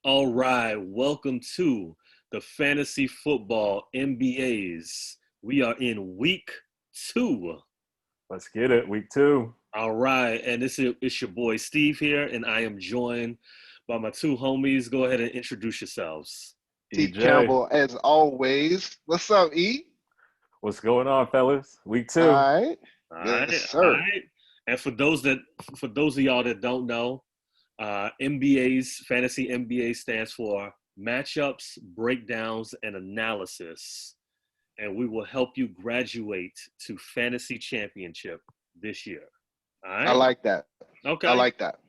All right, welcome to the Fantasy Football NBAs. We are in week 2. Let's get it. Week 2. All right, and it's your boy Steve here, and I am joined by my two homies. Go ahead and introduce yourselves. T. EJ. Campbell, as always. What's up, E? What's going on, fellas? Week 2. All right. All Yes, right, all sir. right. And for those of y'all that don't know, MBA's Fantasy MBA stands for matchups, breakdowns, and analysis. And we will help you graduate to fantasy championship this year. All I right. like that. I Okay. like that.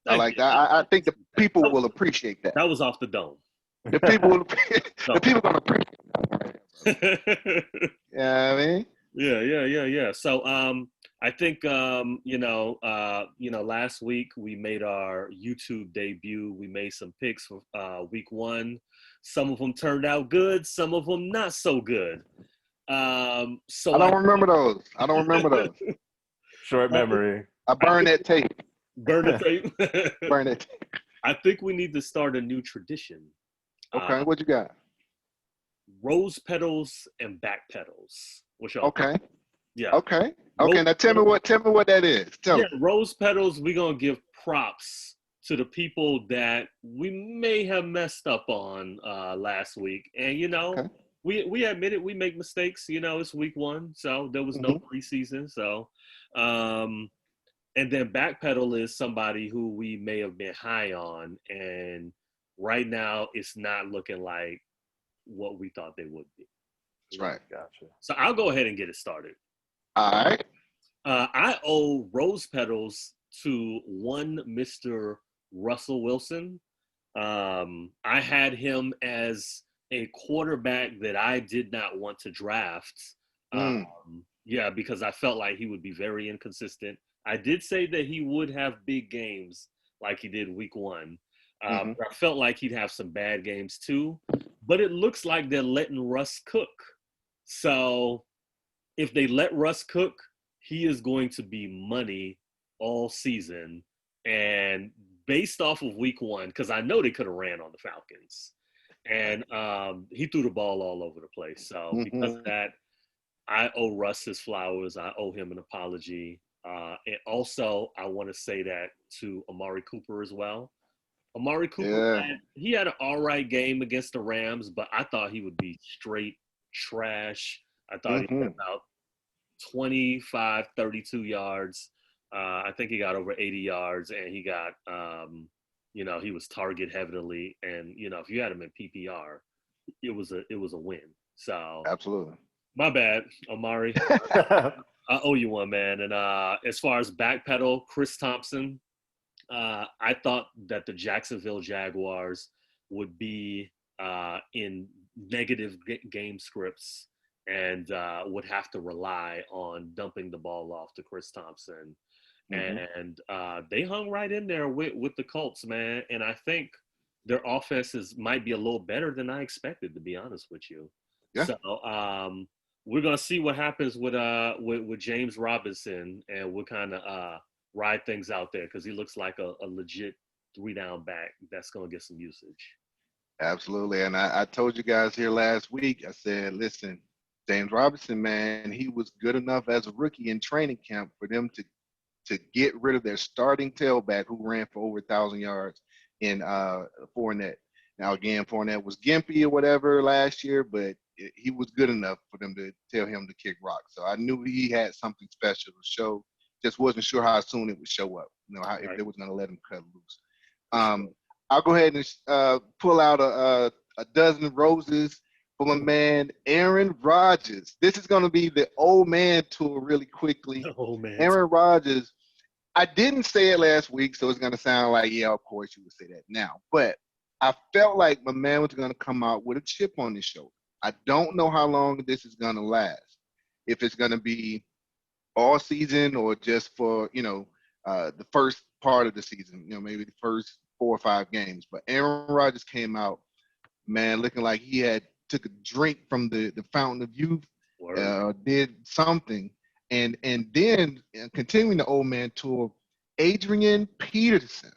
I Thank like you. that. I think the people will appreciate that. That was off the dome. The people will, the So. people gonna appreciate that. Yeah, I mean, Yeah. So I think last week we made our YouTube debut. We made some picks for week 1. Some of them turned out good, some of them not so good. I So I don't remember those. I don't remember those. Short memory. I I burned think that tape. burn the tape. Burn it. I think we need to start a new tradition. Okay, what you got? Rose petals and back petals. What's y'all think? Okay, Yeah. okay, Rose okay. Now tell me petals. what that is. Tell Yeah, me. rose petals, we're gonna give props to the people that we may have messed up on last week. And Okay. we admit it, we make mistakes. It's week 1, so there was no Mm-hmm. preseason. So and then backpedal is somebody who we may have been high on, and right now it's not looking like what we thought they would be. That's right. Gotcha. So I'll go ahead and get it started. All right. I owe rose petals to one Mr. Russell Wilson. I had him as a quarterback that I did not want to draft. Mm. Yeah, because I felt like he would be very inconsistent. I did say that he would have big games like he did week 1. Mm-hmm. But I felt like he'd have some bad games too. But it looks like they're letting Russ cook. So if they let Russ cook, he is going to be money all season. And based off of week 1, because I know they could have ran on the Falcons, and he threw the ball all over the place. So because of Mm-hmm. that, I owe Russ his flowers. I owe him an apology. And also, I want to say that to Amari Cooper as well. Amari Cooper, Yeah. he had an all right game against the Rams, but I thought he would be straight trash. I thought he had Mm-hmm. about 25, 32 yards. I think he got over 80 yards, and he got, he was target heavily. And if you had him in PPR, it was a win. So Absolutely. my bad, Amari. I owe you one, man. And as far as backpedal, Chris Thompson, I thought that the Jacksonville Jaguars would be in negative game scripts and would have to rely on dumping the ball off to Chris Thompson. Mm-hmm. And they hung right in there with the Colts, man. And I think their offenses might be a little better than I expected, to be honest with you. Yeah. So we're gonna see what happens with James Robinson, and we'll kind of ride things out there because he looks like a legit 3-down back that's gonna get some usage. Absolutely. And I told you guys here last week, I said, listen, James Robinson, man, he was good enough as a rookie in training camp for them to get rid of their starting tailback who ran for over 1,000 yards in Fournette. Now, again, Fournette was gimpy or whatever last year, but he was good enough for them to tell him to kick rock. So I knew he had something special to show. Just wasn't sure how soon it would show up, if Right. they was going to let him cut loose. For sure. I'll go ahead and pull out a dozen roses for my man, Aaron Rodgers. This is going to be the old man tour really quickly. Oh man. Aaron Rodgers, I didn't say it last week, so it's going to sound like, yeah, of course you would say that now. But I felt like my man was going to come out with a chip on his shoulder. I don't know how long this is going to last. If it's going to be all season or just for, the first part of the season, maybe the first 4 or 5 games. But Aaron Rodgers came out, man, looking like he had took a drink from the fountain of youth, Word. did something. And then continuing the old man tour, Adrian Peterson.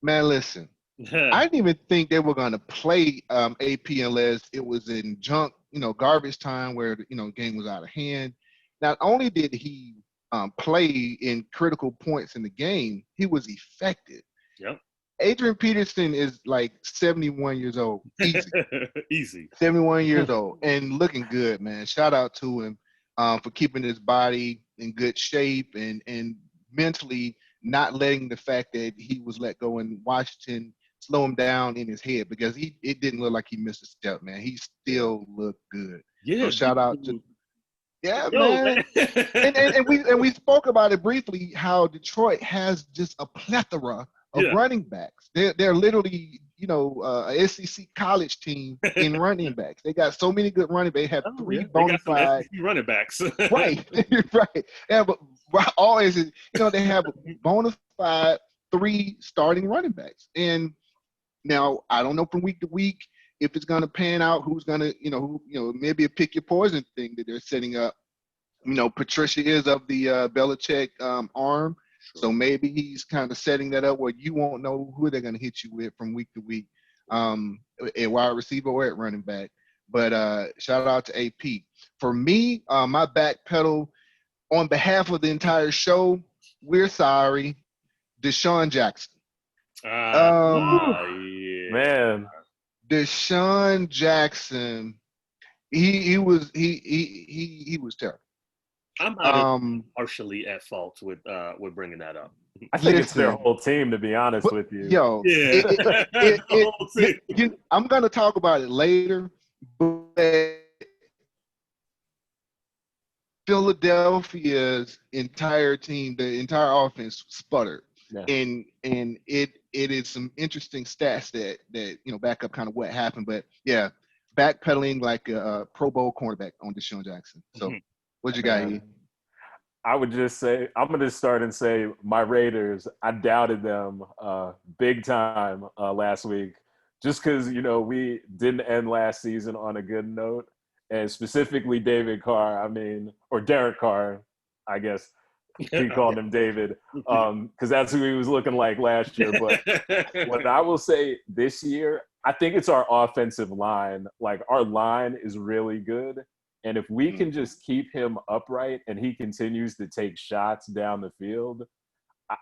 Man, listen, I didn't even think they were going to play AP unless it was in junk, garbage time where the game was out of hand. Not only did he play in critical points in the game, he was effective. Yep. Adrian Peterson is like 71 years old, easy. Easy. 71 years old and looking good, man. Shout out to him for keeping his body in good shape and mentally not letting the fact that he was let go in Washington slow him down in his head, because it didn't look like he missed a step, man. He still looked good. Yeah. So shout out to Yo, man. And we spoke about it briefly, how Detroit has just a plethora of running backs. They're literally, a SEC college team in running backs. They got so many good running backs. They have three bona fide running backs. right, right. Yeah, but always, they have bona fide 3 starting running backs. And now I don't know from week to week if it's going to pan out, who's going to, maybe a pick your poison thing that they're setting up. Patricia is of the Belichick arm. So maybe he's kind of setting that up where you won't know who they're going to hit you with from week to week, at wide receiver or at running back. But shout out to AP. For me, my back pedal on behalf of the entire show, we're sorry, Deshaun Jackson. Yeah. Man. Deshaun Jackson, he was terrible. I'm not partially at fault with bringing that up. I think it's their whole team, to be honest with you. Yo, I'm gonna talk about it later, but Philadelphia's entire team, the entire offense sputtered. Yeah. And it is some interesting stats that back up kind of what happened. But yeah, backpedaling like a Pro Bowl cornerback on Deshaun Jackson. So what you got here? I would just say, I'm going to start and say my Raiders, I doubted them big time last week, just because, we didn't end last season on a good note. And specifically David Carr, or Derek Carr, I guess he called him David, because that's who he was looking like last year. But what I will say this year, I think it's our offensive line. Like, our line is really good. And if we can just keep him upright and he continues to take shots down the field,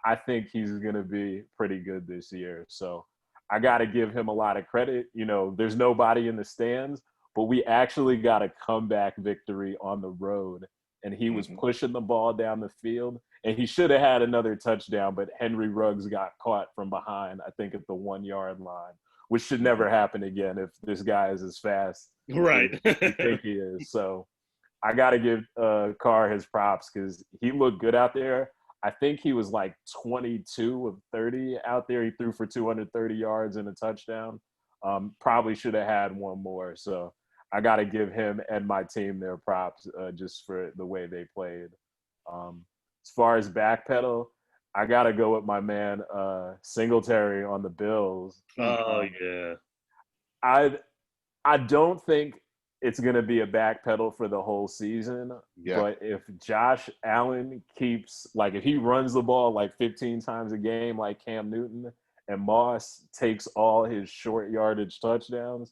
I think he's going to be pretty good this year. So I got to give him a lot of credit. There's nobody in the stands, but we actually got a comeback victory on the road. And he was pushing the ball down the field. And he should have had another touchdown, but Henry Ruggs got caught from behind, I think at the 1-yard line, which should never happen again if this guy is as fast right as you think he is. So I got to give Carr his props because he looked good out there. I think he was like 22 of 30 out there. He threw for 230 yards and a touchdown. Probably should have had one more. So I got to give him and my team their props just for the way they played. As far as backpedal, I got to go with my man Singletary on the Bills. Oh, yeah. I don't think it's going to be a backpedal for the whole season. Yeah. But if Josh Allen if he runs the ball like 15 times a game like Cam Newton, and Moss takes all his short yardage touchdowns,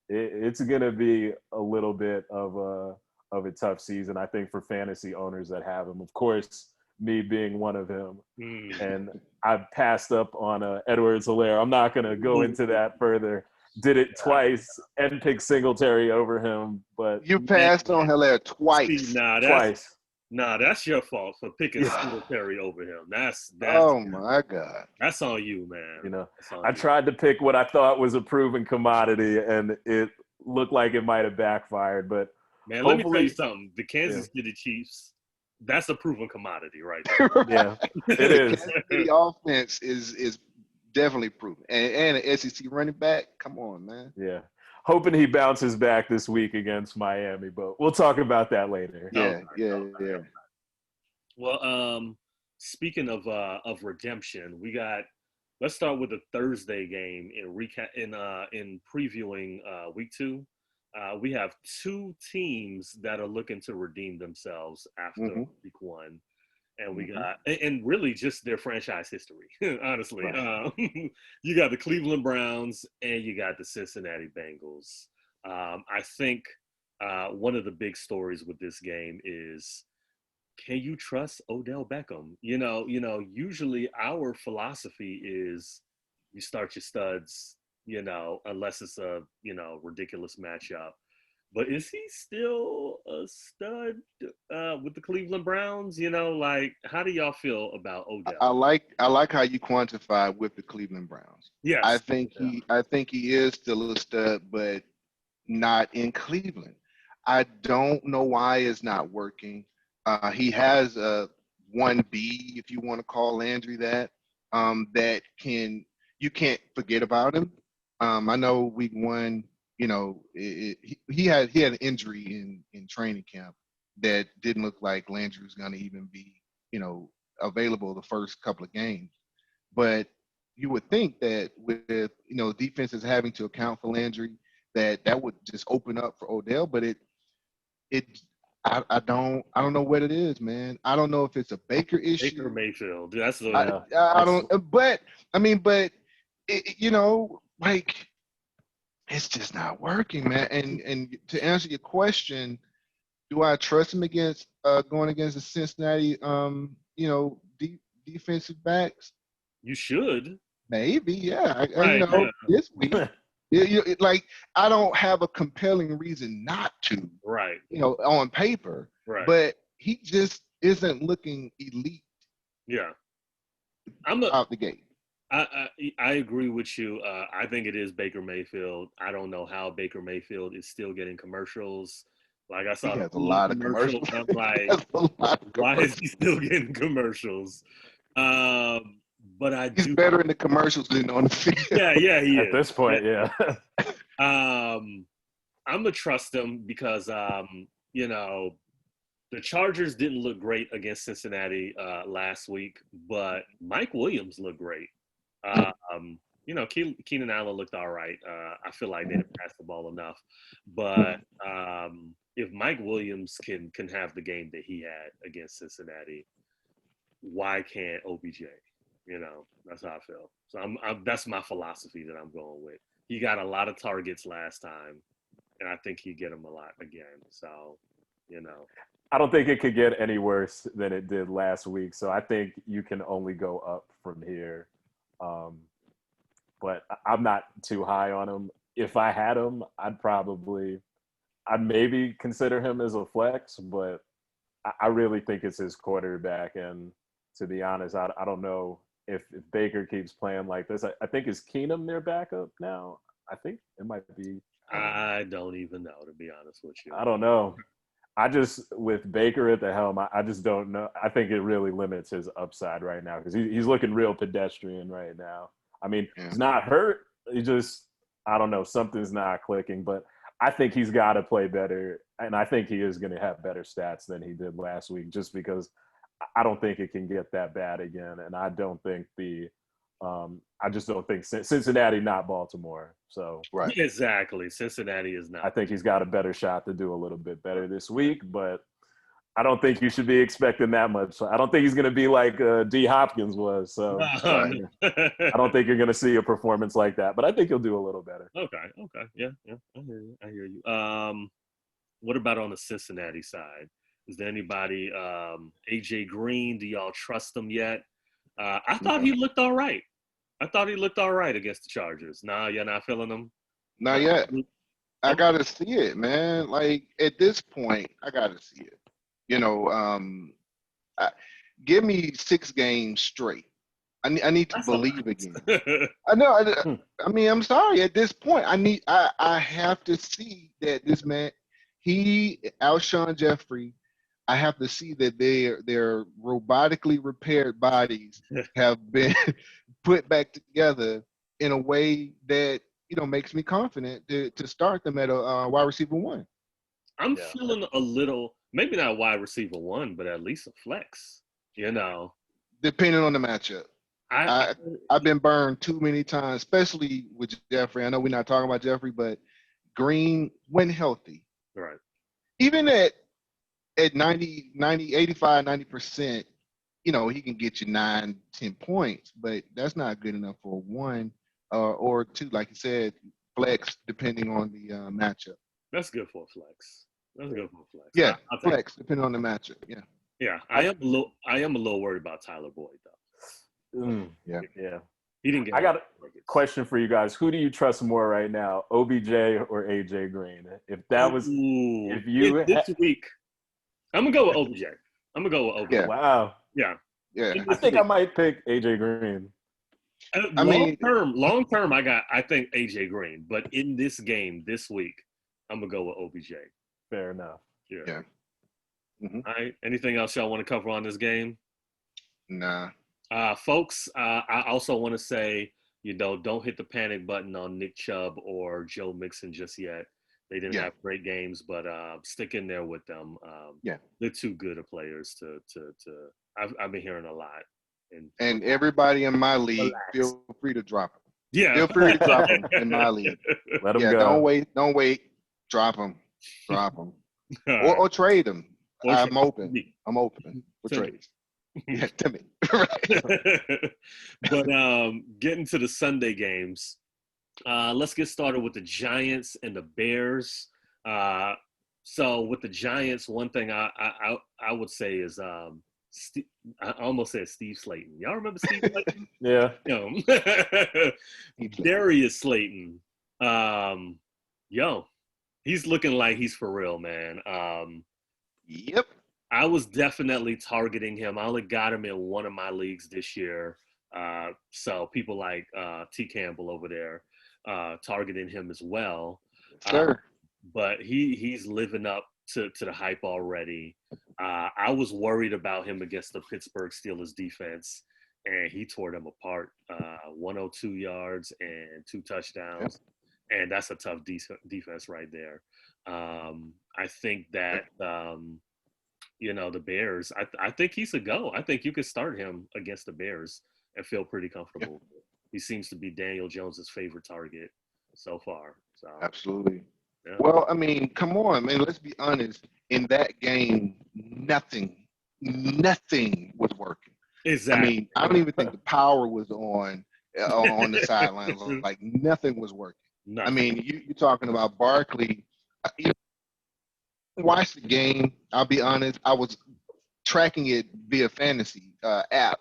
it's going to be a little bit of a tough season, I think, for fantasy owners that have him. Of course, me being one of them. And I passed up on Edwards-Helaire. I'm not going to go into that further. Did it twice and picked Singletary over him, but you passed on Helaire twice. Twice. That's your fault for picking Singletary over him. That's oh my God. That's on you, man. I tried to pick what I thought was a proven commodity, and it looked like it might have backfired. But man, let me tell you something. The Kansas City Chiefs, that's a proven commodity right there. Yeah, it is. The Kansas City offense is definitely proven. And an SEC running back, come on, man. Yeah. Hoping he bounces back this week against Miami, but we'll talk about that later. Yeah. Well, speaking of redemption, let's start with the Thursday game in previewing week 2. We have 2 teams that are looking to redeem themselves after week 1. and we Mm-hmm. got and really just their franchise history. Honestly, Right. you got the Cleveland Browns and you got the Cincinnati Bengals. I think one of the big stories with this game is, can you trust Odell Beckham? Usually our philosophy is you start your studs, unless it's a, ridiculous matchup. But is he still a stud with the Cleveland Browns? Like, how do y'all feel about Odell? I like how you quantify with the Cleveland Browns. I Yes. think Yeah. he is still a stud, but not in Cleveland. I don't know why it's not working. He has a 1B, if you want to call Landry that, that you can't forget about him. I know week one, he had an injury in training camp that didn't look like Landry was going to even be, available the first couple of games. But you would think that with defenses having to account for Landry, that would just open up for Odell. But it I don't know what it is, man. I don't know if it's a Baker Baker issue. Mayfield. That's the I Yeah, I that's don't. But I mean, but like it's just not working, man. And to answer your question, do I trust him against going against the Cincinnati defensive backs? you should. Maybe, yeah. Right. Yeah. This week, like I don't have a compelling reason not to, Right. on paper, Right. but he just isn't looking elite Yeah. I'm a out the gate. I agree with you. I think it is Baker Mayfield. I don't know how Baker Mayfield is still getting commercials. Like I He saw the has a Hulu lot of commercial. commercials. I'm He like, has a lot of why is commercials. he still getting commercials? But I He's do. better in the commercials than on the field. Yeah, yeah, he at is. this point, Yeah. yeah. I'm gonna trust him because the Chargers didn't look great against Cincinnati last week, but Mike Williams looked great. Keenan Allen looked all right. I feel like they didn't pass the ball enough, but if Mike Williams can have the game that he had against Cincinnati, why can't OBJ? That's how I feel. So that's my philosophy that I'm going with. He got a lot of targets last time, and I think he get them a lot again. So, I don't think it could get any worse than it did last week. So I think you can only go up from here. But I'm not too high on him. If I had him, I'd maybe consider him as a flex, but I really think it's his quarterback. And to be honest, I don't know if Baker keeps playing like this. I think is Keenum their backup now? I think it might be. I don't even know, to be honest with you. I don't know. I just, with Baker at the helm, I just don't know. I think it really limits his upside right now because he's looking real pedestrian right now. I mean, Yeah. he's not hurt. He just, I don't know, something's not clicking. But I think he's got to play better, and I think he is going to have better stats than he did last week just because I don't think it can get that bad again. And I don't think I just don't think Cincinnati, not Baltimore. So Right. Exactly. Cincinnati is I not. think he's got a better shot to do a little bit better this week, but I don't think you should be expecting that much. I don't think he's going to be like D. Hopkins was. So Right. I don't think you're going to see a performance like that, but I think he'll do a little better. Okay. Yeah. I hear you. What about on the Cincinnati side? Is there anybody, AJ Green? Do y'all trust him yet? I thought he looked all right. Against the Chargers. Nah, you're not feeling him? Not yet. I gotta see it, man. Like at this point, I gotta see it. Give me 6 games straight. I need to That's a believe again. lot. I know. I mean, I'm sorry. At this point, I have to see that this man, Alshon Jeffrey, I have to see that their robotically repaired bodies have been put back together in a way that makes me confident to start them at a wide receiver 1. I'm feeling a little, maybe not wide receiver 1, but at least a flex. Depending on the matchup. I've been burned too many times, especially with Jeffrey. I know we're not talking about Jeffrey, but Green, when healthy, right. even at 90, 85, 90%, he can get you 9, 10 points, but that's not good enough for one or two, like you said, flex depending on the matchup. That's good for a flex. That's good for a flex. Yeah, I'll take flex depending on the matchup. Yeah. Yeah, I am a little worried about Tyler Boyd though. Yeah. He didn't get. I got a question for you guys. Who do you trust more right now, OBJ or AJ Green? If that was, if you this week, I'm gonna go with OBJ. I'm gonna go with OBJ. Yeah. Wow. Yeah. I think I might pick AJ Green. Long term, I think AJ Green, but in this game this week, I'm gonna go with OBJ. Fair enough. Yeah. All right. Anything else y'all want to cover on this game? Nah. Folks, I also want to say, don't hit the panic button on Nick Chubb or Joe Mixon just yet. They didn't have great games, but stick in there with them. They're too good of players to. I've been hearing a lot. And everybody in my league, feel free to drop them. Yeah. Feel free to drop them in my league. Let them go. Don't wait. Drop them. Or trade them. I'm open for trades. Yeah, to me. But getting to the Sunday games, let's get started with the Giants and the Bears. So with the Giants, one thing I would say is I almost said Steve Slayton. Y'all remember Steve Slayton? Yeah. Darius Slayton. He's looking like he's for real, man. Yep. I was definitely targeting him. I only got him in one of my leagues this year. So people like T. Campbell over there targeting him as well. Sure. But he's living up to the hype already. I was worried about him against the Pittsburgh Steelers defense, and he tore them apart. 102 yards and 2 touchdowns. Yep. And that's a tough defense right there. I think that the Bears, I think he's a go. I think you could start him against the Bears and feel pretty comfortable. Yep. He seems to be Daniel Jones's favorite target so far. So absolutely. Yeah. Well, I mean, come on, man. Let's be honest. In that game, nothing was working. Exactly. I mean, I don't even think the power was on the sidelines. Like nothing was working. Nothing. I mean, you're talking about Barkley. Watch the game. I'll be honest. I was tracking it via fantasy app,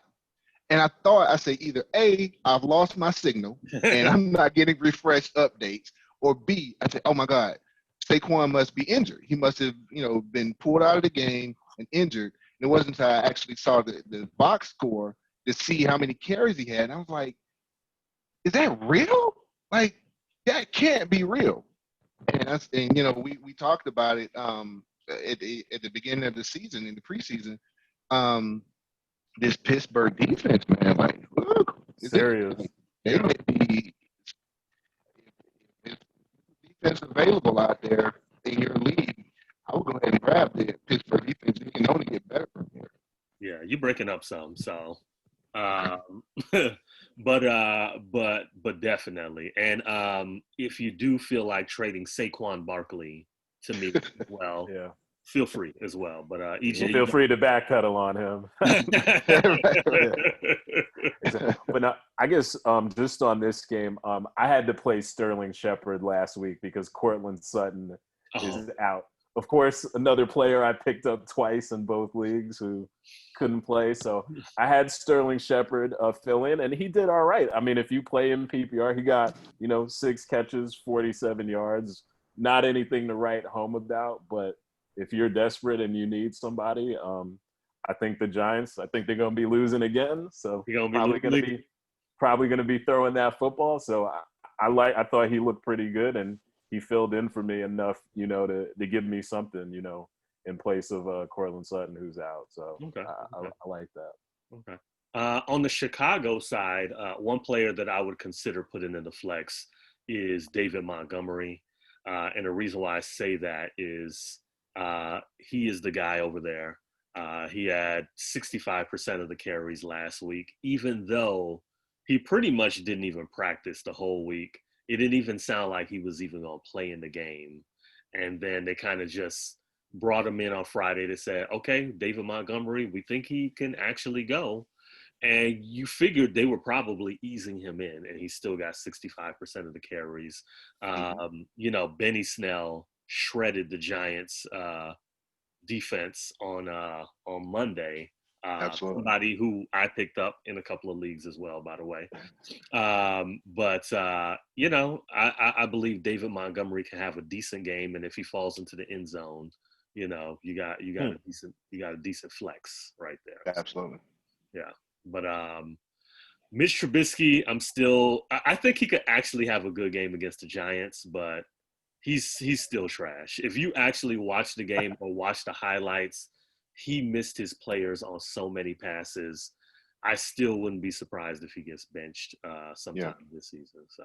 and I said either A, I've lost my signal and I'm not getting refreshed updates, or B, I said, oh my God, Saquon must be injured. He must have been pulled out of the game and injured. And it wasn't until I actually saw the box score to see how many carries he had, and I was like, is that real? Like that can't be real. And we talked about it at the beginning of the season, in the preseason. This Pittsburgh defense, man, like, look, serious. They may be defense available out there in your league. I would go ahead and grab the Pittsburgh defense. You can only get better from here. Yeah, you're breaking up some, so. But definitely. And if you do feel like trading Saquon Barkley to me as well, feel free as well. But EJ, feel free to backpedal on him. Exactly. But I guess just on this game, I had to play Sterling Shepard last week because Cortland Sutton is out. Of course, another player I picked up twice in both leagues who couldn't play. So I had Sterling Shepard fill in, and he did all right. I mean, if you play in PPR, he got, 6 catches, 47 yards. Not anything to write home about, but if you're desperate and you need somebody, I think the Giants, they're going to be losing again. So probably going to be throwing that football. So I thought he looked pretty good, and he filled in for me enough, to give me something, in place of Cortland Sutton, who's out. So I like that. Okay. On the Chicago side, one player that I would consider putting in the flex is David Montgomery. And the reason why I say that is he is the guy over there. He had 65% of the carries last week, even though he pretty much didn't even practice the whole week. It didn't even sound like he was even going to play in the game. And then they kind of just brought him in on Friday to say, okay, David Montgomery, we think he can actually go. And you figured they were probably easing him in, and he still got 65% of the carries. Benny Snell shredded the Giants defense on Monday. Absolutely. Somebody who I picked up in a couple of leagues as well, by the way. I believe David Montgomery can have a decent game, and if he falls into the end zone, you got a decent flex right there. Absolutely. So, yeah, but Mitch Trubisky, I think he could actually have a good game against the Giants, but he's still trash. If you actually watch the game or watch the highlights, he missed his players on so many passes. I still wouldn't be surprised if he gets benched sometime this season. So,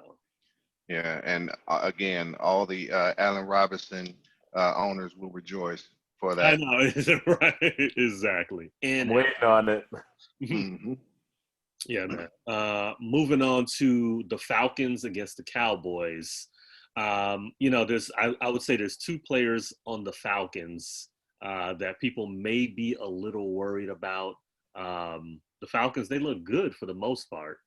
yeah, and again, all the Allen Robinson owners will rejoice for I that. know, right? Exactly. I'm And waiting on it. Mm-hmm. yeah, man. Moving on to the Falcons against the Cowboys. I would say there's two players on the Falcons that people may be a little worried about. The Falcons, they look good for the most part,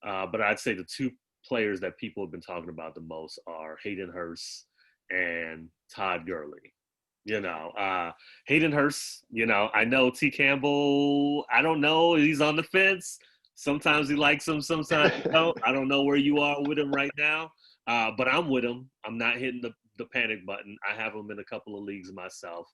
but I'd say the two players that people have been talking about the most are Hayden Hurst and Todd Gurley. Hayden Hurst, I know T. Campbell, I don't know, he's on the fence. Sometimes he likes him, sometimes he don't. I don't know where you are with him right now, but I'm with him. I'm not hitting the panic button. I have him in a couple of leagues myself.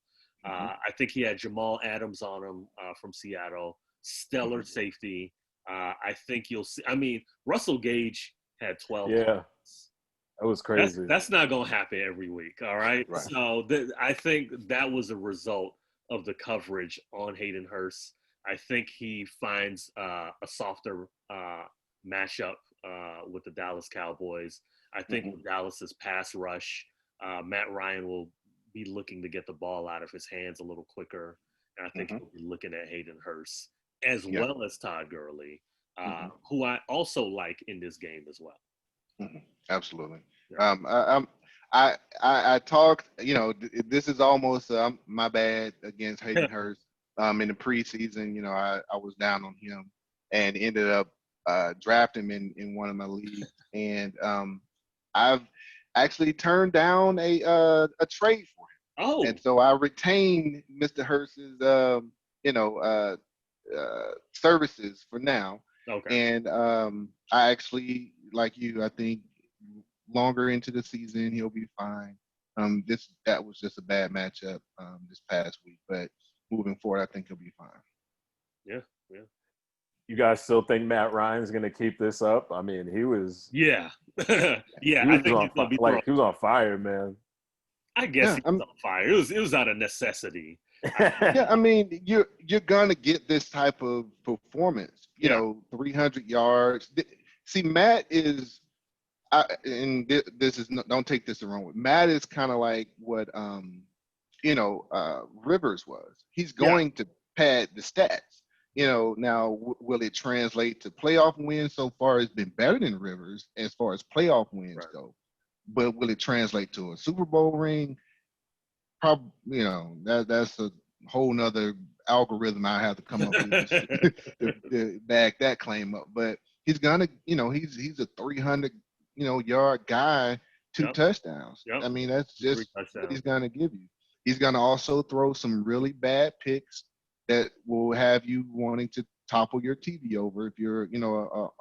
I think he had Jamal Adams on him from Seattle. Stellar safety. I think you'll see. I mean, Russell Gage had 12 Yeah, points. that was crazy. That's not going to happen every week, all right? Right. So I think that was a result of the coverage on Hayden Hurst. I think he finds a softer matchup with the Dallas Cowboys. I think with Dallas's pass rush, Matt Ryan will be looking to get the ball out of his hands a little quicker. And I think he'll be looking at Hayden Hurst as well as Todd Gurley, who I also like in this game as well. Absolutely. Yeah. I talked. This is almost my bad against Hayden Hurst. In the preseason, I was down on him and ended up drafting him in one of my leagues. And I've actually turned down a trade for him. Oh, And so I retained Mr. Hurst's services for now. okay. And I actually, like you, I think longer into the season he'll be fine. That was just a bad matchup this past week, but moving forward, I think he'll be fine. Yeah. You guys still think Matt Ryan's going to keep this up? I mean, he was. Yeah. Yeah. He I was think on he's gonna be he was on fire, man. I guess Yeah, he was on fire. It was out of necessity. Yeah, I mean, you're gonna get this type of performance. 300 yards. See, Matt is, this is don't take this the wrong way. Matt is kind of like what Rivers was. He's going to pad the stats. Now will it translate to playoff wins? So far, it's been better than Rivers as far as playoff wins go. But will it translate to a Super Bowl ring? Probably, that's a whole nother algorithm I have to come up with to back that claim up. But he's gonna, he's a 300, yard guy, 2 touchdowns. I mean, that's just what he's gonna give you. He's gonna also throw some really bad picks that will have you wanting to topple your TV over if you're,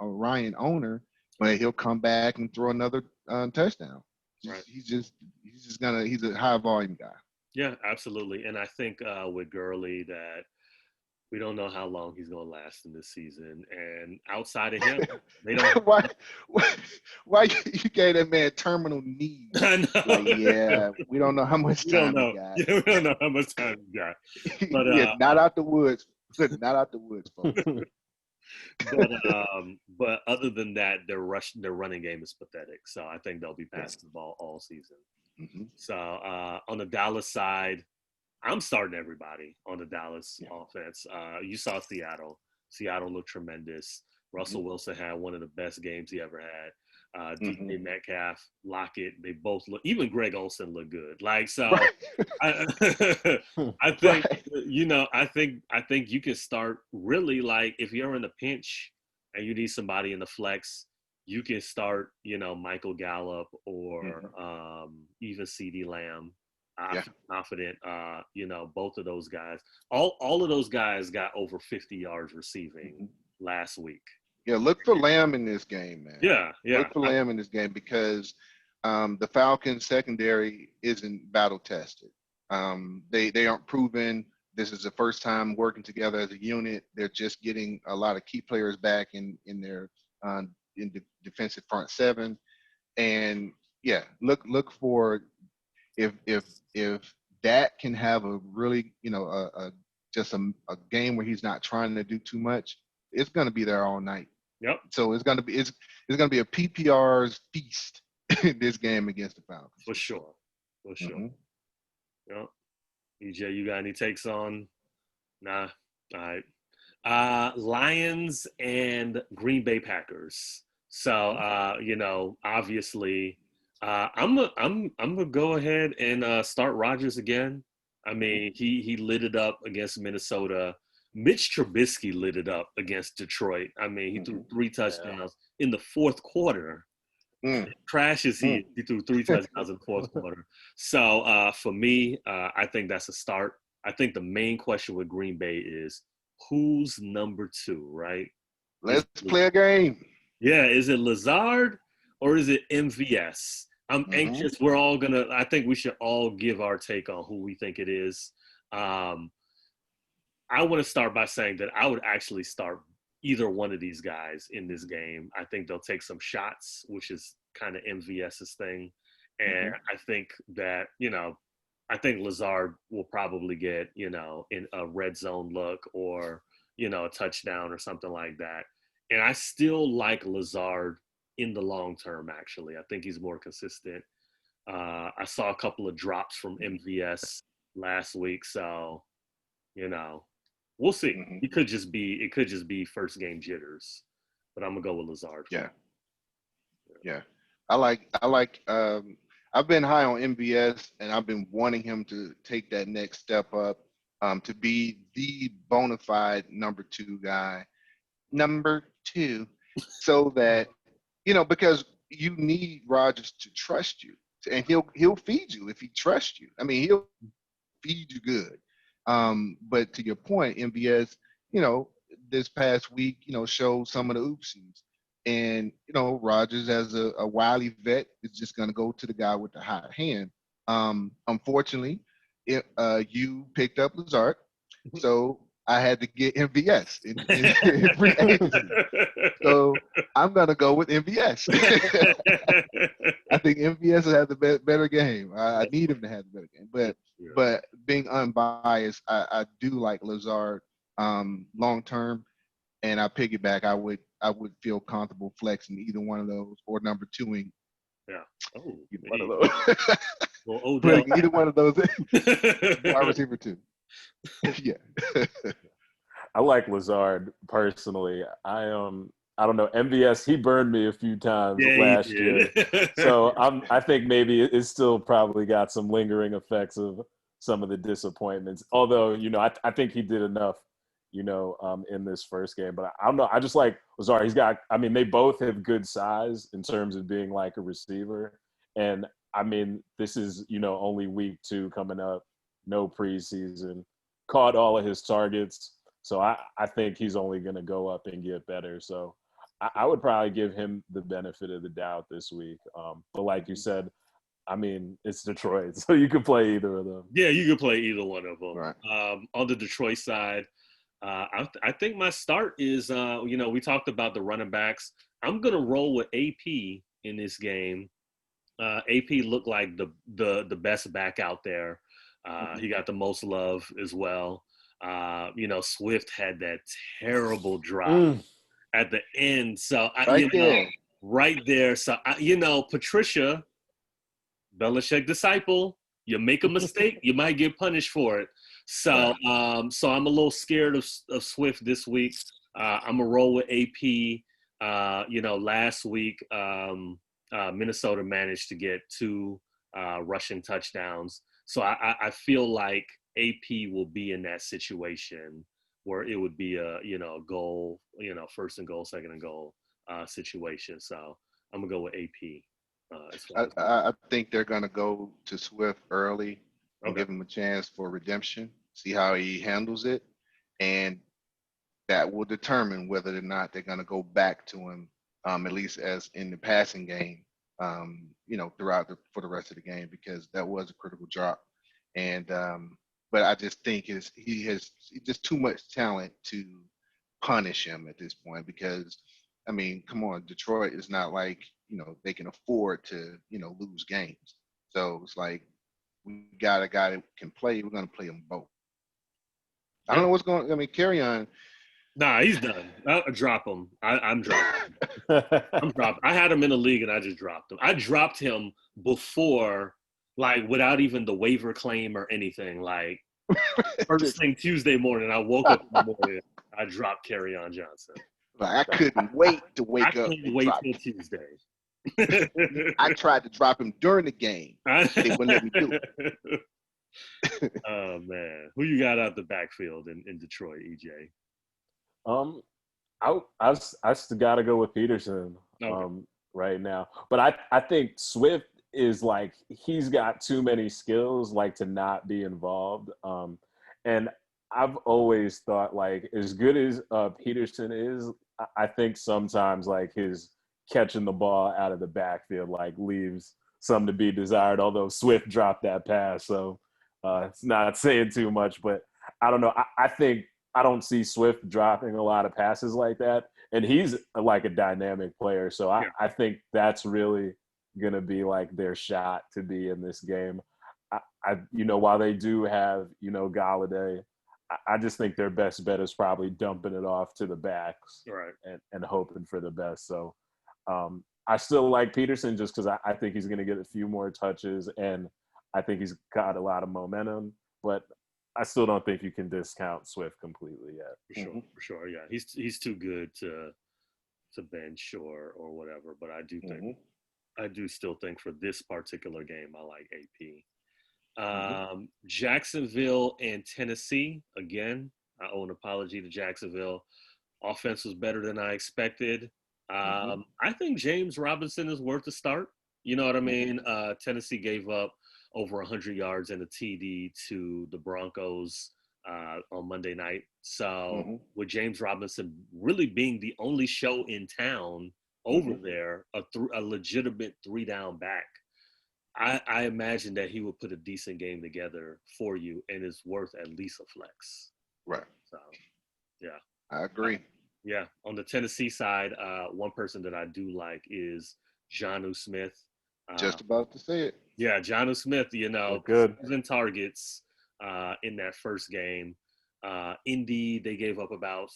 a Ryan owner. But he'll come back and throw another touchdown. Right. He's a high volume guy. Yeah, absolutely. And I think with Gurley that we don't know how long he's going to last in this season. And outside of him, they don't. why you gave that man terminal knee? I know. We don't know how much time he got. Yeah, we don't know how much time he got. But not out the woods. Not out the woods, folks. But other than that, their running game is pathetic. So I think they'll be passing the ball all season. So on the Dallas side, I'm starting everybody on the Dallas offense. You saw Seattle. Seattle looked tremendous. Russell Wilson had one of the best games he ever had. Mhm. DK Metcalf, Lockett, they both look. Even Greg Olsen looked good. Like so, Right. I, I think Right. I think you can start really like if you're in a pinch and you need somebody in the flex, you can start Michael Gallup or Mhm. even CD Lamb. I Yeah. feel confident. Both of those guys. All of those guys got over 50 yards receiving Mhm. last week. Yeah. Look for Lamb in this game, man. Yeah, yeah. Look for Lamb in this game because the Falcons secondary isn't battle tested. They aren't proven. This is the first time working together as a unit. They're just getting a lot of key players back in their uh, in the defensive front seven. And yeah, look for if that can have a really just a game where he's not trying to do too much, it's going to be there all night. Yep, So it's going to be a PPR's feast in this game against the Falcons for for sure. sure. For sure. Hmm. Yep. EJ, you got any takes on? Nah. All right. Lions and Green Bay Packers. So obviously, I'm gonna go ahead and start Rodgers again. I mean, he lit it up against Minnesota. Mitch Trubisky lit it up against Detroit. I mean, he threw Hmm. three Yeah. touchdowns in the fourth quarter. Mm. Trash as Mm. he threw three touchdowns in the fourth quarter. So for me, I think that's a start. I think the main question with Green Bay is who's number two, right? Is Let's play a game. is it Lazard or is it MVS? I'm Hmm. anxious. I think we should all give our take on who we think it is. Um, I want to start by saying that I would actually start either one of these guys in this game. I think they'll take some shots, which is kind of MVS's thing. And Hmm. I think that, I think Lazard will probably get, in a red zone look or, a touchdown or something like that. And I still like Lazard in the long term, actually. I think he's more consistent. I saw a couple of drops from MVS last week. So, you know, we'll see. Hmm. It could just be first game jitters, but I'm gonna go with Lazard for Yeah. me. Yeah. I like I've been high on MVS and I've been wanting him to take that next step up to be the bona fide number two guy. Number two. So that because you need Rodgers to trust you. And he'll feed you if he trusts you. I mean, he'll feed you good. But to your point, MVS, you know, this past week, showed some of the oopsies. And, Rogers, as a wily vet, is just going to go to the guy with the hot hand. Unfortunately, you picked up Lazard. So I had to get MVS in free agency. So I'm going to go with MVS. I think MVS will have the better game. I need him to have the better game. Yeah. But being unbiased, I do like Lazard long term, and I piggyback. I would feel comfortable flexing either one of those or number twoing Yeah. Oh, either one of hey. those. Well, Odell. Putting either one of those wide receiver two. Yeah. I like Lazard personally. I don't know, MVS, he burned me a few times Yeah, he last year. did. So I think maybe it's still probably got some lingering effects of some of the disappointments. Although, I think he did enough, in this first game. But I don't know. I just like Lazard. They both have good size in terms of being like a receiver. And I mean, this is, only week 2 coming up, no preseason, caught all of his targets. So I think he's only going to go up and get better. So I would probably give him the benefit of the doubt this week. But like you said, I mean, it's Detroit, so you could play either of them. Yeah, you could play either one of them. Right. On the Detroit side, I think my start is, we talked about the running backs. I'm gonna roll with AP in this game. AP looked like the best back out there. He got the most love as well. Swift had that terrible drop Mm. at the end. So Right there. right there. So Patricia, Belichick disciple. You make a mistake, you might get punished for it. So, so I'm a little scared of Swift this week. I'm gonna roll with AP. Last week, Minnesota managed to get 2 rushing touchdowns. So I feel like AP will be in that situation where it would be a goal, first and goal, second and goal situation. So I'm gonna go with AP. As far as I think they're going to go to Swift early and okay, give him a chance for redemption, see how he handles it. And that will determine whether or not they're going to go back to him, at least as in the passing game, throughout for the rest of the game, because that was a critical drop. And but I just think he has just too much talent to punish him at this point, because I mean, come on, Detroit is not like they can afford to lose games. So it's like we got a guy that can play. We're going to play them both. I don't yeah. know what's going. I mean, carry on. Nah, he's done. I'll drop him. I'm dropping. I'm dropping. I had him in the league and I just dropped him. I dropped him before, like without even the waiver claim or anything. Like first thing Tuesday morning, I woke up in the morning. I dropped Kerryon Johnson. Like, I couldn't wait to I wake up couldn't and wait drop till him. Tuesday. I tried to drop him during the game. They wouldn't let me do it. Oh man, who you got out the backfield in Detroit, EJ? I still got to go with Peterson Okay. right now. But I think Swift is like, he's got too many skills like to not be involved. And I've always thought, like, as good as Peterson is, I think sometimes like his catching the ball out of the backfield like leaves some to be desired. Although Swift dropped that pass, so it's not saying too much. But I don't know. I think I don't see Swift dropping a lot of passes like that. And he's like a dynamic player. So Yeah. I think that's really going to be like their shot to be in this game. While they do have, Galladay, I just think their best bet is probably dumping it off to the backs Right. and hoping for the best. So I still like Peterson just because I think he's going to get a few more touches and I think he's got a lot of momentum. But I still don't think you can discount Swift completely yet. For sure. For sure. Yeah. He's too good to bench or whatever. But I do still think for this particular game, I like AP. Jacksonville and Tennessee. Again, I owe an apology to Jacksonville. Offense was better than I expected. I think James Robinson is worth a start. You know what I mean? Tennessee gave up over 100 yards and a TD to the Broncos on Monday night. So with James Robinson really being the only show in town over there, a legitimate 3-down back, I imagine that he will put a decent game together for you and is worth at least a flex. Right. So, yeah. I agree. Yeah. On the Tennessee side, one person that I do like is Jonnu Smith. Just about to say it. Yeah, Jonnu Smith, Good. 7 targets in that first game. Indy, they gave up about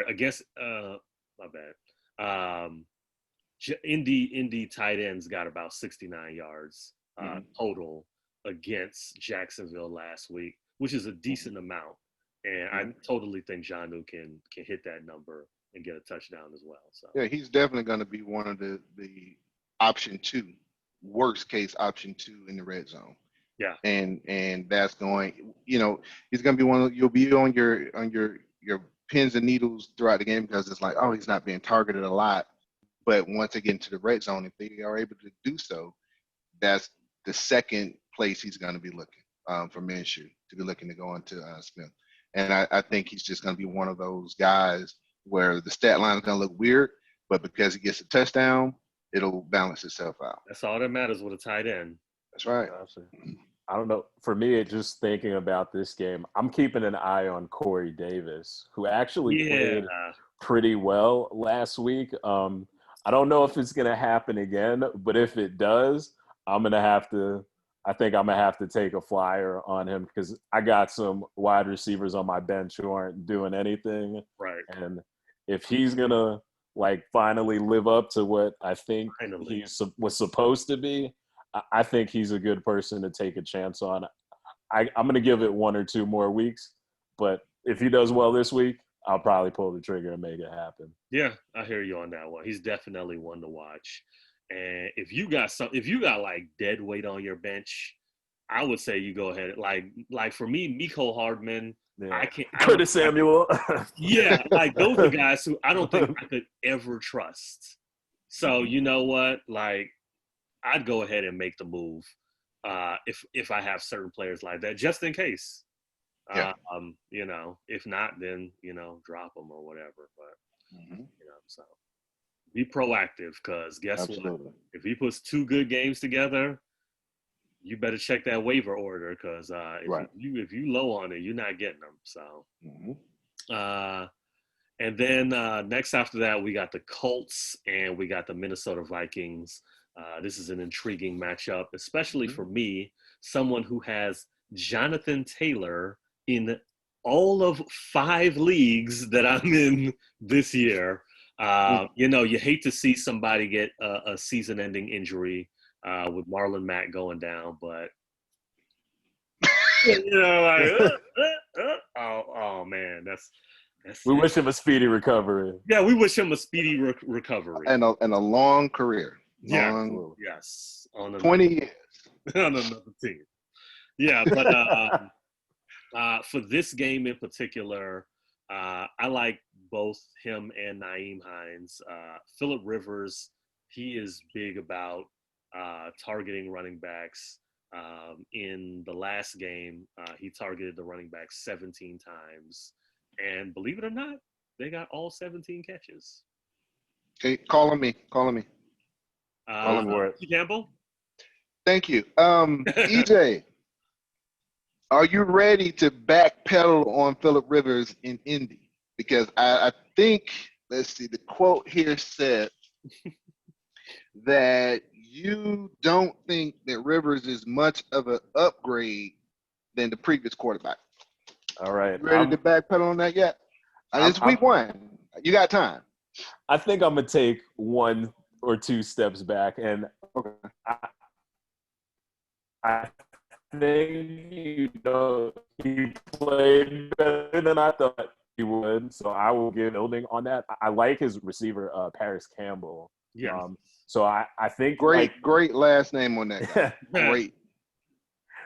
against my bad. Indy tight ends got about 69 yards total against Jacksonville last week, which is a decent amount. And I totally think Jonnu can hit that number and get a touchdown as well. So yeah, he's definitely going to be one of the option 2, worst case option 2 in the red zone. Yeah, and that's going. He's going to be one. You'll be on your pins and needles throughout the game because it's like, oh, he's not being targeted a lot. But once they get into the red zone, if they are able to do so, that's the second place he's going to be looking for Minshew to be looking to go into Smith. And I think he's just going to be one of those guys where the stat line is going to look weird, but because he gets a touchdown, it'll balance itself out. that's all that matters with a tight end. That's right. I don't know. For me, just thinking about this game, I'm keeping an eye on Corey Davis, who actually played pretty well last week. I don't know if it's going to happen again, but if it does, I think I'm going to have to take a flyer on him because I got some wide receivers on my bench who aren't doing anything. Right. And if he's going to finally live up to what I think he was supposed to be, I think he's a good person to take a chance on. I'm going to give it 1 or 2 more weeks, but if he does well this week, I'll probably pull the trigger and make it happen. Yeah, I hear you on that one. He's definitely one to watch. And if you got like dead weight on your bench, I would say you go ahead. Like for me, Miko Hardman, Yeah. I Curtis Samuel. yeah, like those are guys who I don't think I could ever trust. So you know what? Like I'd go ahead and make the move if I have certain players like that, just in case. Yeah. You know, if not, then drop them or whatever. But so be proactive, because guess Absolutely. what? If he puts 2 good games together, you better check that waiver order, because if you low on it, you're not getting them. So, and then next after that, we got the Colts and we got the Minnesota Vikings. This is an intriguing matchup, especially for me, someone who has Jonathan Taylor in all of 5 leagues that I'm in this year. You hate to see somebody get a season-ending injury with Marlon Mack going down, but oh man, that's we wish him a speedy recovery. Yeah, we wish him a speedy recovery and a long career. Yeah, yes, on 20 years on another team. Yeah, but for this game in particular, I like both him and Nyheim Hines. Phillip Rivers, he is big about targeting running backs. In the last game, he targeted the running back 17 times. And believe it or not, they got all 17 catches. Okay, calling me. Campbell? Thank you. EJ, are you ready to backpedal on Phillip Rivers in Indy? Because I think, let's see, the quote here said that you don't think that Rivers is much of an upgrade than the previous quarterback. All right. You ready to backpedal on that yet? It's week 1. You got time. I think I'm going to take 1 or 2 steps back. And I think, he played better than I thought he would. So I will give building on that. I like his receiver, Paris Campbell. Yeah. So I think great last name on that guy. Great.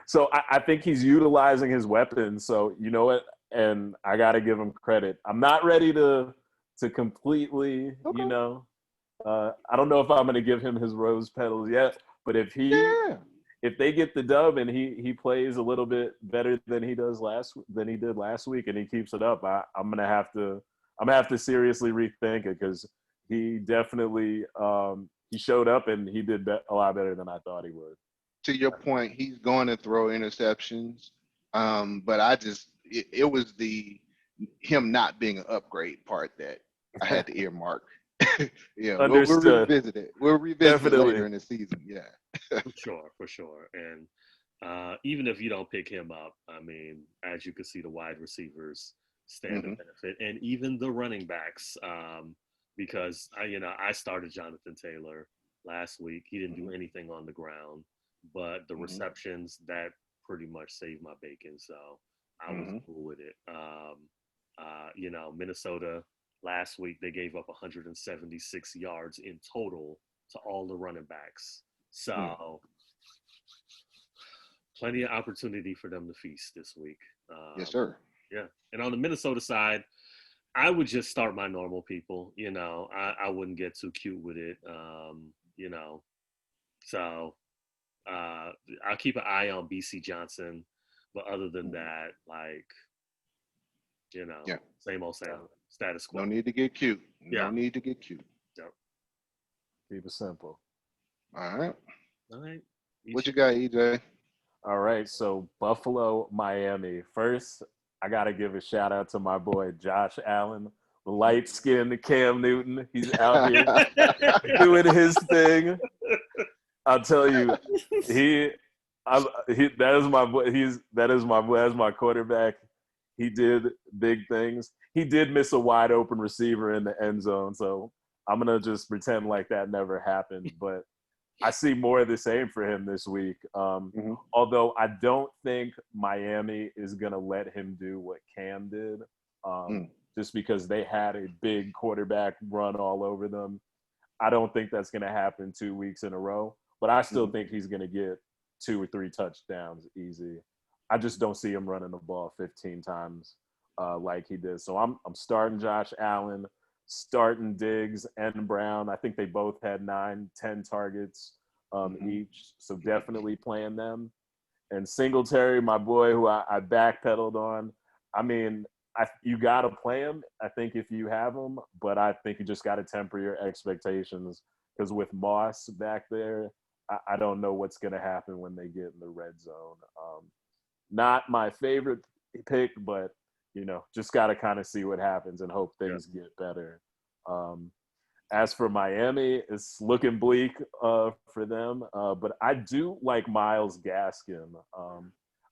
So I think he's utilizing his weapons. So you know what? And I got to give him credit. I'm not ready to completely, I don't know if I'm going to give him his rose petals yet. But if they get the dub and he plays a little bit better than he did last week, and he keeps it up, I'm gonna have to seriously rethink it, because he definitely he showed up and he did a lot better than I thought he would. To your point, he's going to throw interceptions, but it was him not being an upgrade part that I had to earmark. Yeah, we'll revisit it. We'll revisit it later in the season. Yeah, for sure. And even if you don't pick him up, I mean, as you can see, the wide receivers stand to benefit, and even the running backs, because I started Jonathan Taylor last week. He didn't do anything on the ground, but the receptions, that pretty much saved my bacon. So I was cool with it. Minnesota last week, they gave up 176 yards in total to all the running backs. So plenty of opportunity for them to feast this week. Yes, sir. Yeah. And on the Minnesota side, I would just start my normal people. I wouldn't get too cute with it. So I'll keep an eye on BC Johnson. But other than that, same old status quo. No need to get cute. Yeah. No need to get cute. Yep. Keep it simple. All right. EJ. What you got, EJ? All right. So Buffalo, Miami. First, I got to give a shout out to my boy, Josh Allen, light-skinned Cam Newton. He's out here doing his thing. I'll tell you, that is my boy. That is my quarterback. He did big things. He did miss a wide open receiver in the end zone, so I'm gonna just pretend like that never happened. But I see more of the same for him this week. Although I don't think Miami is gonna let him do what Cam did. just because they had a big quarterback run all over them. I don't think that's going to happen 2 weeks in a row, but I still think he's going to get 2 or 3 touchdowns easy. I just don't see him running the ball 15 times like he did. So I'm starting Josh Allen, starting Diggs and Brown. I think they both had 9, 10 targets each. So definitely playing them. And Singletary, my boy, who I backpedaled on. I mean, you got to play him, I think, if you have him. But I think you just got to temper your expectations because with Moss back there, I don't know what's going to happen when they get in the red zone. Not my favorite pick, but, just got to kind of see what happens and hope things get better. As for Miami, it's looking bleak for them. But I do like Myles Gaskin.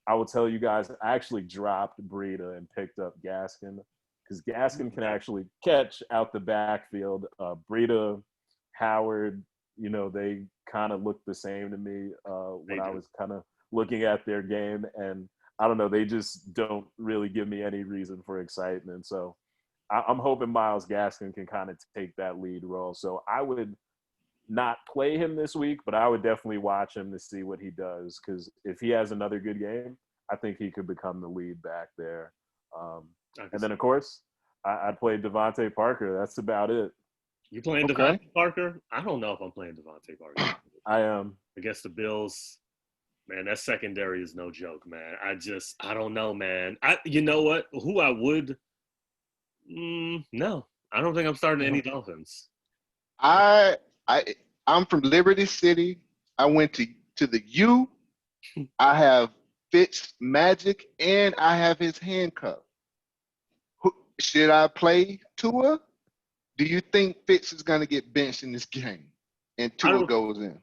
I will tell you guys, I actually dropped Breida and picked up Gaskin because Gaskin can actually catch out the backfield. Breida, Howard, they kind of look the same to me when I was kind of looking at their game. And I don't know, they just don't really give me any reason for excitement. So I'm hoping Myles Gaskin can kind of take that lead role. So I would not play him this week, but I would definitely watch him to see what he does because if he has another good game, I think he could become the lead back there. And then, of course, I played Devontae Parker. That's about it. You playing Devontae Parker? I don't know if I'm playing Devontae Parker. I am. Against the Bills, man, that secondary is no joke, man. I don't know, man. You know what? Who I would no. I don't think I'm starting any Dolphins. I'm from Liberty City. I went to the U. I have Fitz Magic and I have his handcuff. Should I play Tua? Do you think Fitz is going to get benched in this game and Tua goes in?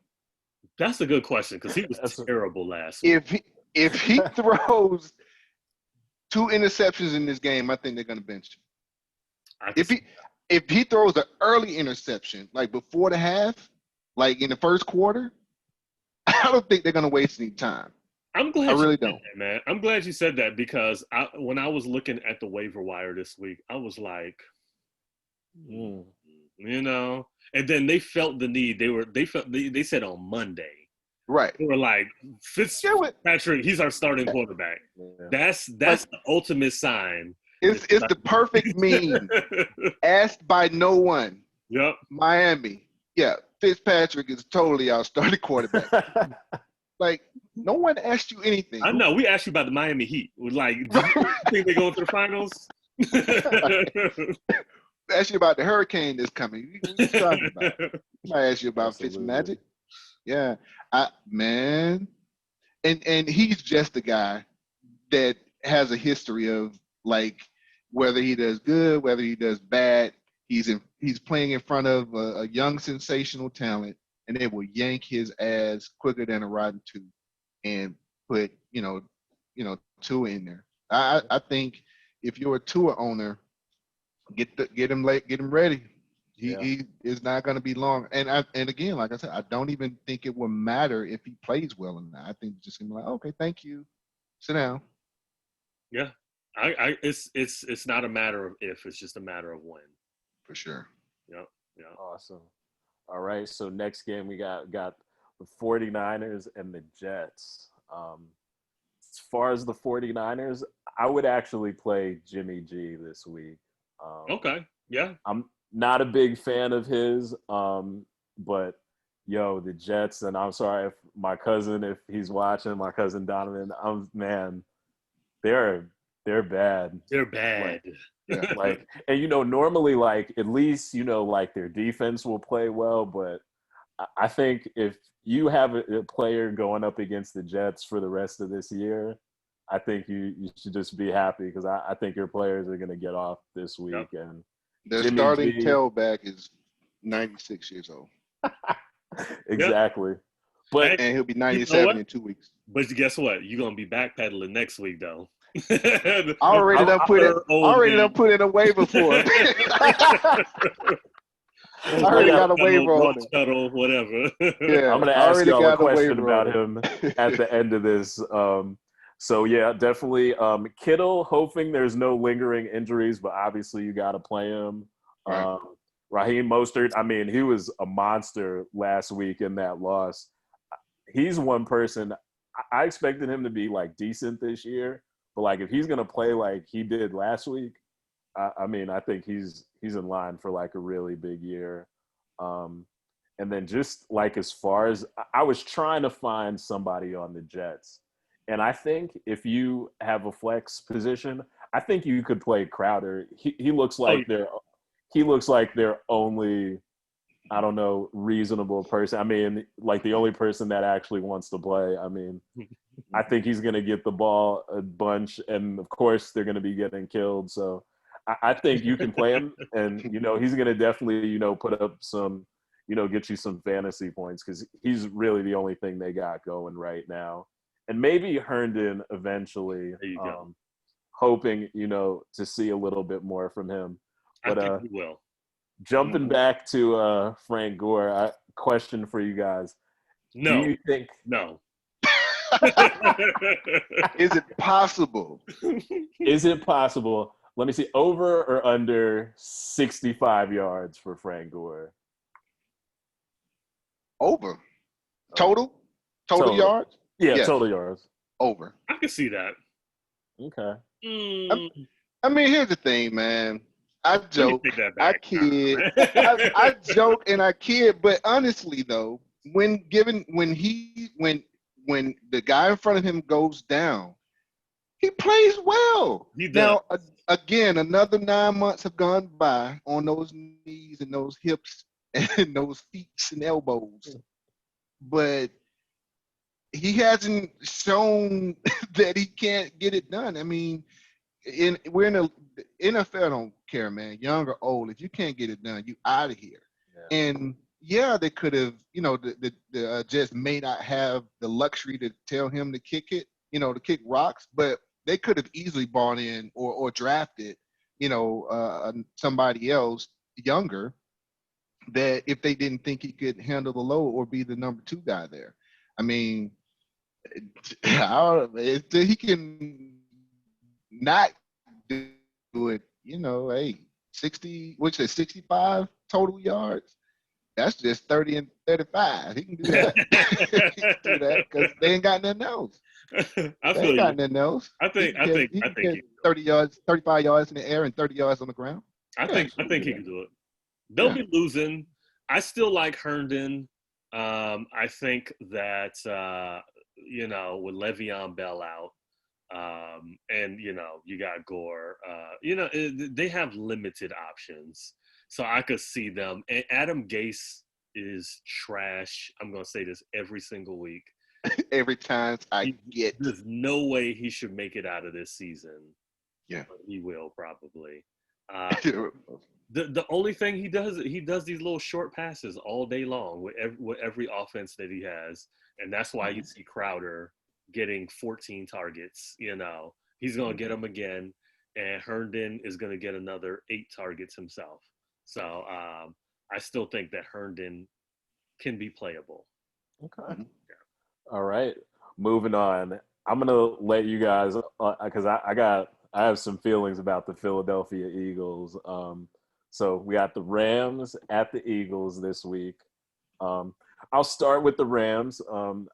That's a good question because he was terrible last week. If he throws 2 interceptions in this game, I think they're going to bench him. If he throws an early interception, like before the half, like in the first quarter, I don't think they're going to waste any time. I'm glad I really don't, man. I'm glad you said that because when I was looking at the waiver wire this week, I was like, and then they felt the need. They said on Monday, right? They were like, Fitzpatrick, he's our starting quarterback. Yeah. That's the ultimate sign. It's the perfect meme. Asked by no one. Yep. Miami. Yeah, Fitzpatrick is totally our starting quarterback. Like, no one asked you anything. I know. We asked you about the Miami Heat. Like, do you think they're going to the finals? Asked you about the hurricane that's coming. What are you talking about? I asked you about Fitzmagic. Yeah. Man. And he's just the guy that has a history of, like, whether he does good, whether he does bad, he's playing in front of a young sensational talent, and they will yank his ass quicker than a rotten tooth and put Tua in there. I think if you're a Tua owner, get him ready. He is not going to be long. And again, like I said, I don't even think it will matter if he plays well or not. I think it's just gonna be like, okay, thank you, sit down. Yeah. It's not a matter of if, it's just a matter of when. For sure. Yep. Yeah. Awesome. All right. So next game we got the 49ers and the Jets. As far as the 49ers, I would actually play Jimmy G this week. Okay. Yeah. I'm not a big fan of his, but the Jets, and I'm sorry if my cousin, if he's watching, my cousin Donovan, they're bad. They're bad. And normally, like, at least, like, their defense will play well, but I think if you have a player going up against the Jets for the rest of this year, I think you should just be happy because I think your players are going to get off this week. Yep. And their starting tailback is 96 years old. Exactly. And he'll be 97 in 2 weeks. But guess what? You're going to be backpedaling next week, though. I already done put in a waiver for him. I already got a waiver on it. Whatever. Yeah, I'm going to ask y'all a question about him at the end of this. So yeah, definitely. Kittle, hoping there's no lingering injuries, but obviously you got to play him. Right. Raheem Mostert, I mean, he was a monster last week in that loss. He's one person I expected him to be like decent this year, but like if he's gonna play like he did last week, I mean, I think he's in line for like a really big year. Um, and then just like as far as I was trying to find somebody on the Jets, and I think if you have a flex position, I think you could play Crowder. He looks Oh, like he looks like their only, I don't know, reasonable person. I mean, like the only person that actually wants to play. I mean, I think he's going to get the ball a bunch, and of course they're going to be getting killed. So I think you can play him, and he's going to definitely put up some, get you some fantasy points because he's really the only thing they got going right now. And maybe Herndon eventually. there you go. Hoping to see a little bit more from him. I But think he will. jumping back to Frank Gore, question for you guys: Do No, you think? no. Is it possible? Is it possible? Let me see. Over or under 65 yards for Frank Gore? Over. Total yards? Yeah, Yes. total yards. Over. I can see that. Okay. I mean, here's the thing, man. I Let me joke, take that I back. kid, I joke and I kid, but honestly though, when the guy in front of him goes down, he plays well. He does. Now, again, another 9 months have gone by on those knees and those hips and those feet and elbows, but he hasn't shown that he can't get it done. I mean, we're in a NFL don't care, man, young or old. If you can't get it done, you out of here. Yeah. And yeah, they could have, the Jets may not have the luxury to tell him to kick it, to kick rocks, but they could have easily bought in or drafted, somebody else younger that if they didn't think he could handle the load or be the number 2 guy there. I mean, if he can not do it, hey, 60, which is 65 total yards. That's just 30 and 35. He can do that. He can do that because they ain't got nothing else. I They feel ain't you. got nothing else. I think He can catch he 30 yards, 35 yards in the air and 30 yards on the ground. I think he can do it. They'll be losing. I still like Herndon. I think that with Le'Veon Bell out, and you got Gore. They have limited options, so I could see them. And Adam Gase is trash. I'm gonna say this every single week. Every time There's no way he should make it out of this season. Yeah, but he will probably. The only thing he does these little short passes all day long with every offense that he has, and that's why you see Crowder getting 14 targets. He's gonna get them again, and Herndon is gonna get another 8 targets himself. So I still think that Herndon can be playable. Okay. All right. Moving on. I'm gonna let you guys because I have some feelings about the Philadelphia Eagles. So we got the Rams at the Eagles this week. I'll start with the Rams. I'm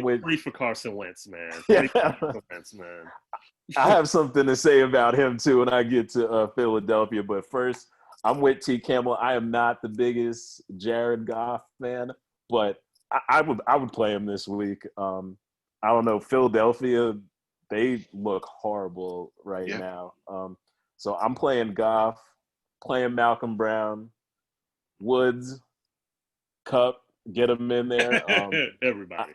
with free for Carson Wentz, man. Yeah. Carson Wentz, man. I have something to say about him too when I get to Philadelphia. But first, I'm with T. Campbell. I am not the biggest Jared Goff fan, but I would play him this week. I don't know. Philadelphia, they look horrible right now. So I'm playing Goff, playing Malcolm Brown, Woods, Cup, get them in there. Everybody.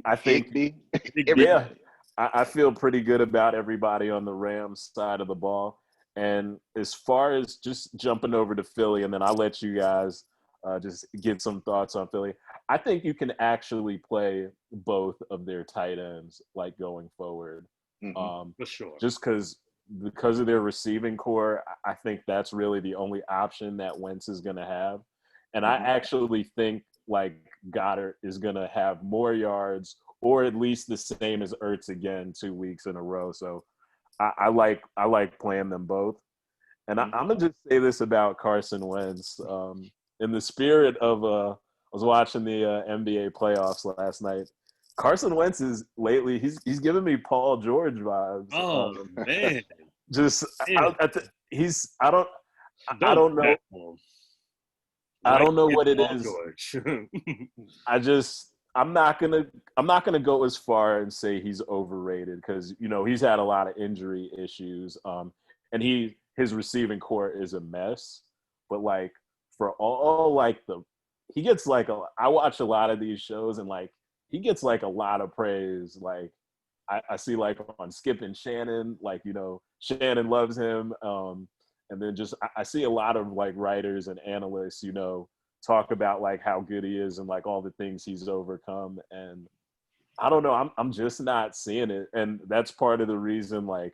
I think, everybody. I feel pretty good about everybody on the Rams side of the ball. And as far as just jumping over to Philly, and then I'll let you guys just get some thoughts on Philly. I think you can actually play both of their tight ends like going forward. For sure. Just because of their receiving core, I think that's really the only option that Wentz is going to have. And I actually think like Goddard is going to have more yards or at least the same as Ertz again 2 weeks in a row. So I like playing them both. And I'm gonna just say this about Carson Wentz. In the spirit of I was watching the NBA playoffs last night. Carson Wentz is lately he's giving me Paul George vibes. Oh man, Just he's I don't don't do know. that to him. I Like don't know what it Paul is. George. I'm not gonna go as far and say he's overrated because he's had a lot of injury issues. And his receiving core is a mess. But like for all like he gets like I watch a lot of these shows and like he gets like a lot of praise. Like I see like on Skip and Shannon, like Shannon loves him. And then just I see a lot of like writers and analysts, talk about like how good he is and like all the things he's overcome. And I don't know, I'm just not seeing it. And that's part of the reason like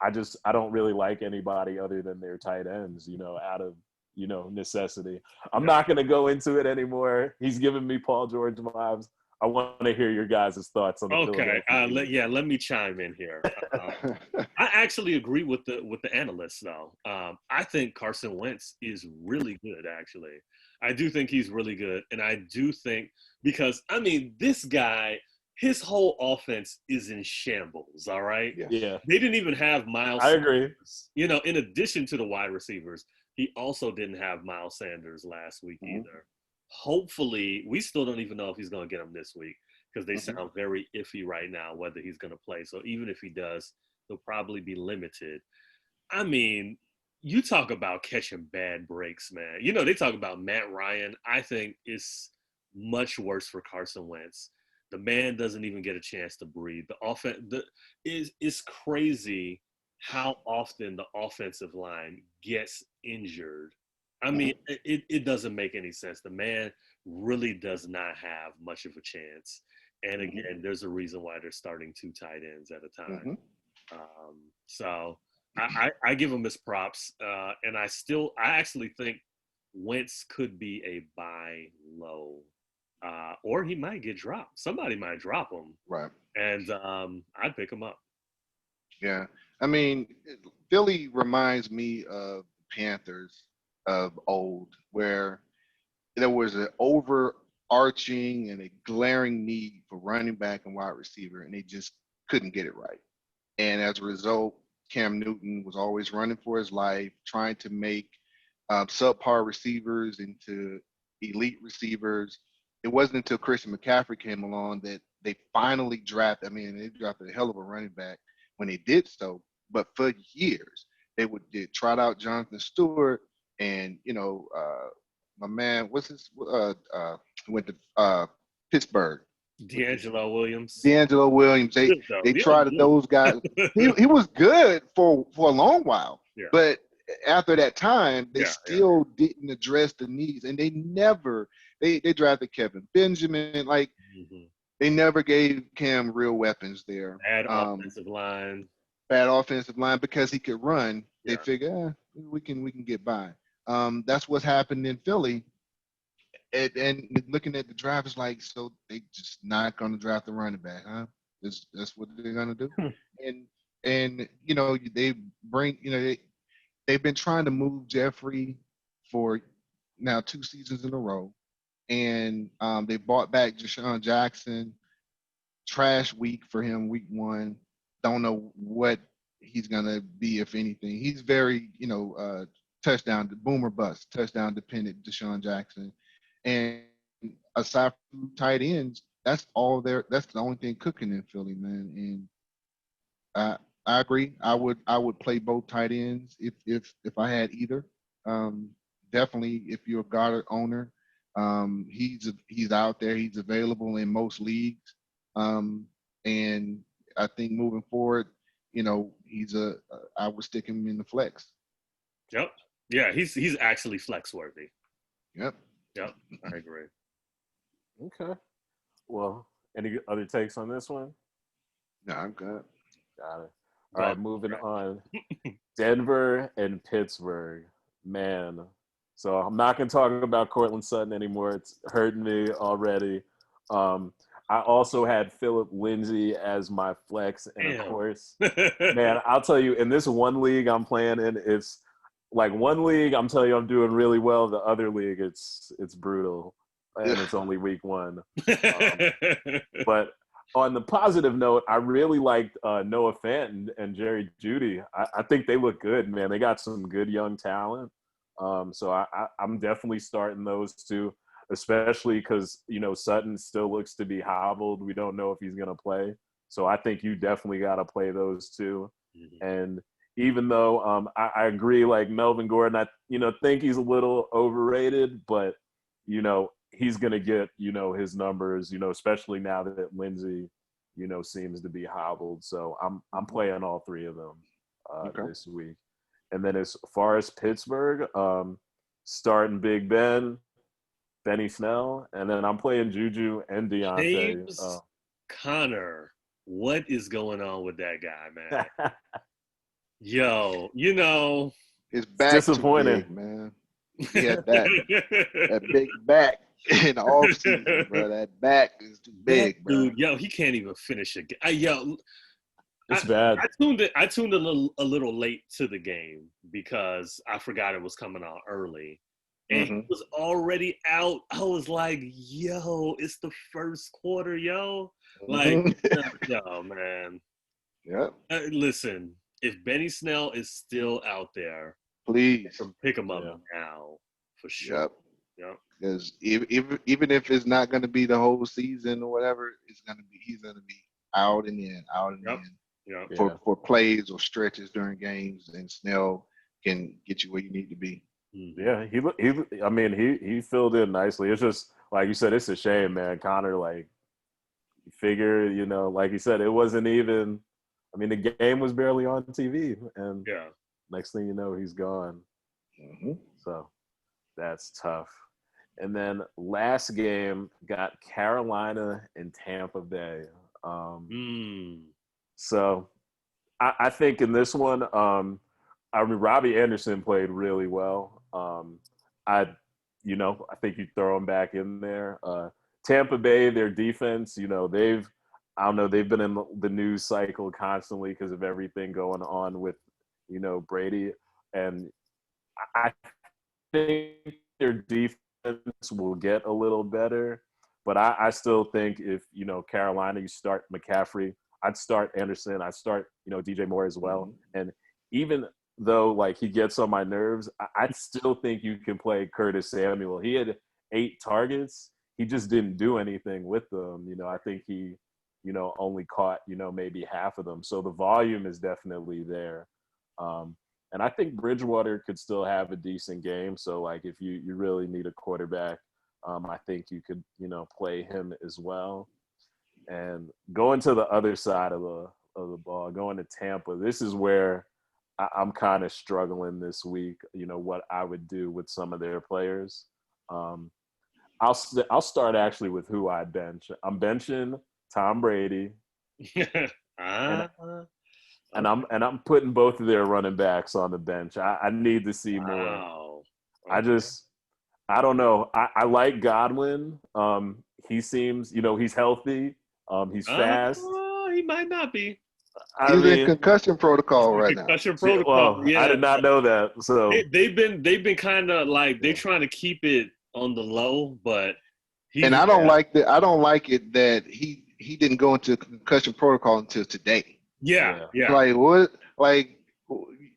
I don't really like anybody other than their tight ends, out of necessity. I'm not going to go into it anymore. He's giving me Paul George vibes. I want to hear your guys' thoughts on the Okay, Philadelphia Eagles. let me chime in here. I actually agree with the analysts, though. I think Carson Wentz is really good. Actually, I do think he's really good, and I do think because this guy, his whole offense is in shambles. All right, Yeah, they didn't even have Miles. I agree. Sanders. In addition to the wide receivers, he also didn't have Miles Sanders last week either. Hopefully, we still don't even know if he's going to get him this week because they sound very iffy right now whether he's going to play. So even if he does, he'll probably be limited. You talk about catching bad breaks, man. They talk about Matt Ryan. I think it's much worse for Carson Wentz. The man doesn't even get a chance to breathe. The offense is crazy how often the offensive line gets injured. It doesn't make any sense. The man really does not have much of a chance. And again, there's a reason why they're starting 2 tight ends at a time. So I give him his props. And I actually think Wentz could be a buy low. Or he might get dropped. Somebody might drop him. Right. And I'd pick him up. Yeah. Philly reminds me of Panthers of old, where there was an overarching and a glaring need for running back and wide receiver, and they just couldn't get it right. And as a result, Cam Newton was always running for his life, trying to make subpar receivers into elite receivers. It wasn't until Christian McCaffrey came along that they finally drafted. They drafted a hell of a running back when they did so. But for years, they trot out Jonathan Stewart and, my man, what's his, went to Pittsburgh. D'Angelo Williams. They tried those guys. He was good for a long while. Yeah. But after that time, they still didn't address the needs. And they never they drafted Kevin Benjamin. Like they never gave Cam real weapons there. Bad offensive line because he could run. They figure we can get by. That's what's happened in Philly. And looking at the draft is like, so they just not going to draft the running back, huh? That's what they're going to do. And they bring, they've been trying to move Jeffrey for now 2 seasons in a row. And they bought back Deshaun Jackson. Trash week for him, week 1. Don't know what he's going to be, if anything. He's very, touchdown dependent, Deshaun Jackson. And aside from tight ends, that's the only thing cooking in Philly, man. And I agree. I would play both tight ends if I had either. Definitely, if you're a Goddard owner, he's out there. He's available in most leagues. And I think moving forward, I would stick him in the flex. Yep. Yeah, he's actually flex worthy. Yep. Yep, I agree. Okay. Well, any other takes on this one? No, I'm good. Got it. All right, moving on. Denver and Pittsburgh. Man, So I'm not going to talk about Cortland Sutton anymore. It's hurting me already. I also had Philip Lindsay as my flex. And of Damn. course, man, I'll tell you, in this one league I'm playing in, it's like one league, I'm telling you I'm doing really well. The other league, it's brutal. And it's only week 1. But on the positive note, I really liked Noah Fant and Jerry Jeudy. I think they look good, man. They got some good young talent. So I'm definitely starting those two, especially because, Sutton still looks to be hobbled. We don't know if he's going to play. So I think you definitely got to play those two. Mm-hmm. And even though I agree, like Melvin Gordon, I think he's a little overrated, but, he's going to get, his numbers, especially now that Lindsey, seems to be hobbled. So I'm playing all 3 of them this week. And then as far as Pittsburgh, starting Big Ben, Benny Snell, and then I'm playing Juju and Deontay. James Conner. What is going on with that guy, man? Yo, his back's disappointing, too big, man. He had that big back in the off season, bro. That back is too big, bro. Dude, yo, he can't even finish a game. It's bad. I tuned a little late to the game because I forgot it was coming out early. And he was already out. I was like, yo, it's the first quarter, yo. Like, yo, man. Yep. Listen, if Benny Snell is still out there, please pick him up now for sure. Yep. Because even if it's not going to be the whole season or whatever, he's going to be out and in. For plays or stretches during games, and Snell can get you where you need to be. Yeah, he filled in nicely. It's just like you said, it's a shame, man. Connor, like, figure, like you said, it wasn't even. I mean, the game was barely on TV, and next thing you know, he's gone. Mm-hmm. So that's tough. And then last game got Carolina and Tampa Bay. So I think in this one, Robbie Anderson played really well. I think you throw him back in there. Tampa Bay, their defense, they've been in the news cycle constantly because of everything going on with, Brady. And I think their defense will get a little better. But I still think if, Carolina, you start McCaffrey, I'd start Anderson. I'd start, DJ Moore as well. Mm-hmm. And even though, like, he gets on my nerves, I still think you can play Curtis Samuel. He had 8 targets. He just didn't do anything with them. I think he, only caught, maybe half of them. So the volume is definitely there. And I think Bridgewater could still have a decent game. So, like, if you really need a quarterback, I think you could, play him as well. And going to the other side of the ball, going to Tampa, this is where I'm kind of struggling this week, what I would do with some of their players. I'll start actually with who I bench. I'm benching Tom Brady. And I'm putting both of their running backs on the bench. I need to see more. Okay. I don't know. I like Godwin. He seems, he's healthy. He's fast. He might not be. He's in concussion protocol right now. Concussion protocol. Well, yeah. I did not know that. So they've been kind of like they're trying to keep it on the low, but I don't like it that he didn't go into concussion protocol until today. Yeah. Like what?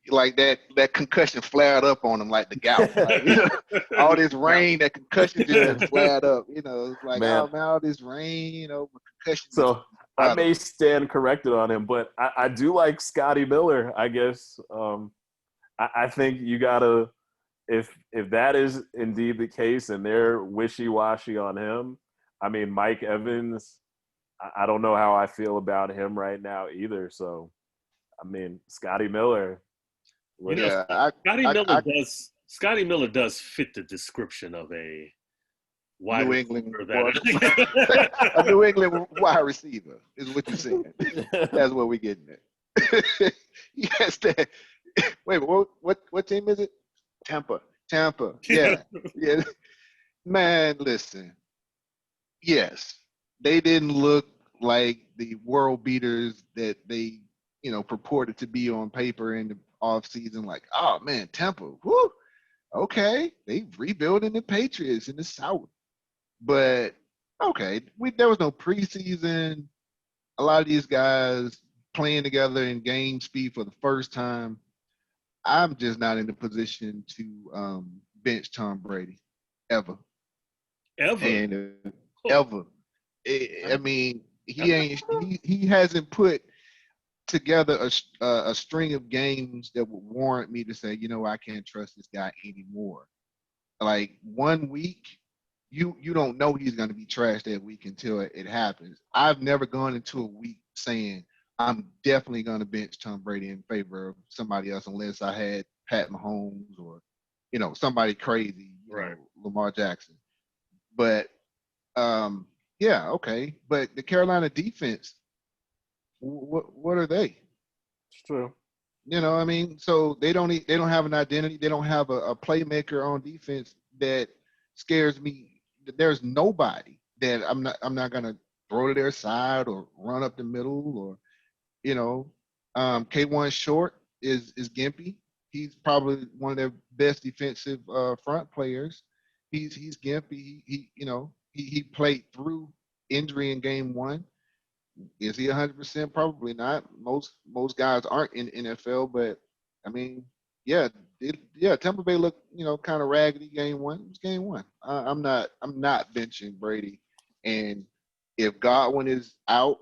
Like that concussion flared up on him like the gout. Like, all this rain, that concussion just flared up. It's like, man, all this rain, concussion. So I may stand corrected on him, but I do like Scotty Miller, I guess. I think you gotta, if that is indeed the case and they're wishy-washy on him, I mean, Mike Evans, I don't know how I feel about him right now either. So, I mean, Scotty Miller. Scotty Miller does fit the description of a New England a New England wide receiver is what you're saying. That's what we're getting at. Yes, that. Wait, what team is it? Tampa. Tampa. Yeah. Yeah. Man, listen. Yes, they didn't look like the world beaters that they, purported to be on paper in the off season. Like, oh man, Tampa, whoo, okay, they rebuilding the Patriots in the South. But okay, there was no preseason. A lot of these guys playing together in game speed for the first time. I'm just not in the position to bench Tom Brady ever Ever. and Huh. ever. I mean, he hasn't put together a string of games that would warrant me to say, I can't trust this guy anymore. Like 1 week, you don't know he's going to be trashed that week until it happens. I've never gone into a week saying I'm definitely going to bench Tom Brady in favor of somebody else unless I had Pat Mahomes or somebody crazy, Right. Lamar Jackson. But yeah, okay. But the Carolina defense, what are they? It's true. I mean, so they don't have an identity. They don't have a playmaker on defense that scares me. There's nobody that I'm not gonna throw to their side or run up the middle or you know. K1 Short is gimpy. He's probably one of their best defensive front players. He's gimpy. He played through injury in game one. Is he 100%? Probably not. Most guys aren't in NFL, but I mean, yeah, Tampa Bay looked kind of raggedy game one. It was game one. I'm not benching Brady, and if Godwin is out,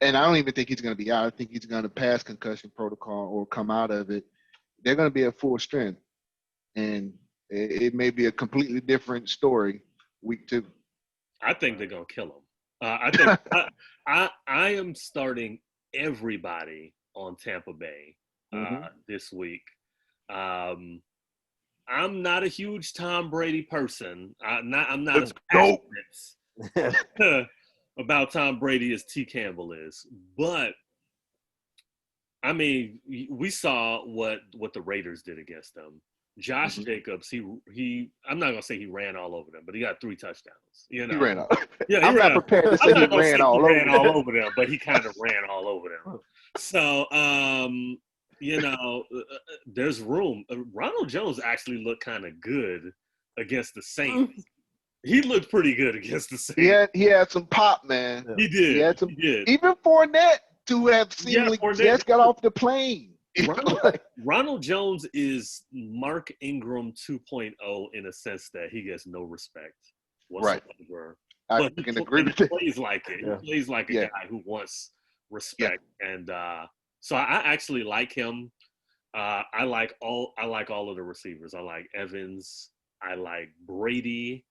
and I don't even think he's going to be out. I think he's going to pass concussion protocol or come out of it. They're going to be at full strength, and it may be a completely different story week two. I think they're gonna kill him. I think I am starting everybody on Tampa Bay Mm-hmm. this week. Um, I'm not a huge Tom Brady person. I'm not as Let's go. passionate about Tom Brady as T. Campbell is. But I mean, we saw what the Raiders did against them. Josh Mm-hmm. Jacobs, he I'm not gonna say he ran all over them, but he got 3 touchdowns. He ran out. Yeah, he I'm not ran. prepared to I'm say he not gonna ran say he all over ran all them. over them, but he kind of ran all over them. So, there's room. Ronald Jones actually looked kind of good against the Saints. He looked pretty good against the Saints. He had some pop, man. He He did. had some. He did. Even Fournette, to have Yeah, seemingly Fournette. just got off the plane. Ronald Jones is Mark Ingram 2.0 in a sense that he gets no respect Right. whatsoever. I But can agree with he that. plays like it. Yeah. He plays like a Yeah. guy who wants respect, and so I actually like him. I like all of the receivers. I like Evans. I like Brady.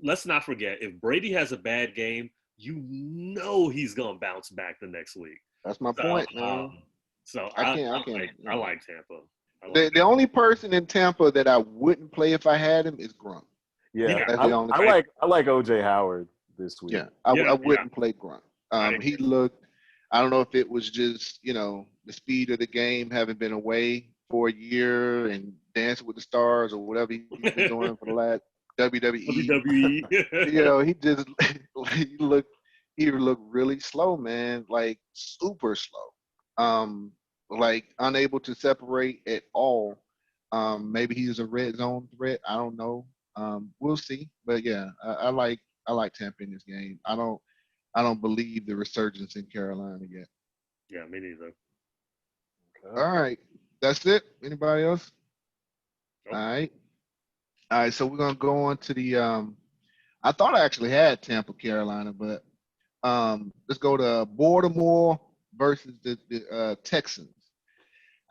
Let's not forget, if Brady has a bad game, he's gonna bounce back the next week. That's my So, point, man. so I I, can't. I I can't. like I like Tampa. I The like the only person in Tampa that I wouldn't play if I had him is Grunt. Yeah, Yeah, That's I, the only. I like I like OJ Howard this week. Yeah, I yeah. wouldn't play Grunt. I He agree. looked. I don't know if it was just the speed of the game, having been away for a year and Dancing with the Stars or whatever he's been doing for the last WWE. WWE. He just he looked really slow, man, like super slow. Like unable to separate at all. Maybe he's a red zone threat. I don't know. We'll see. But yeah, I like Tampa in this game. I don't believe the resurgence in Carolina yet. Yeah, me neither. Okay. All right, that's it. Anybody else? Nope. All right. So we're gonna go on to the. I thought I actually had Tampa, Carolina, but let's go to Baltimore versus the Texans.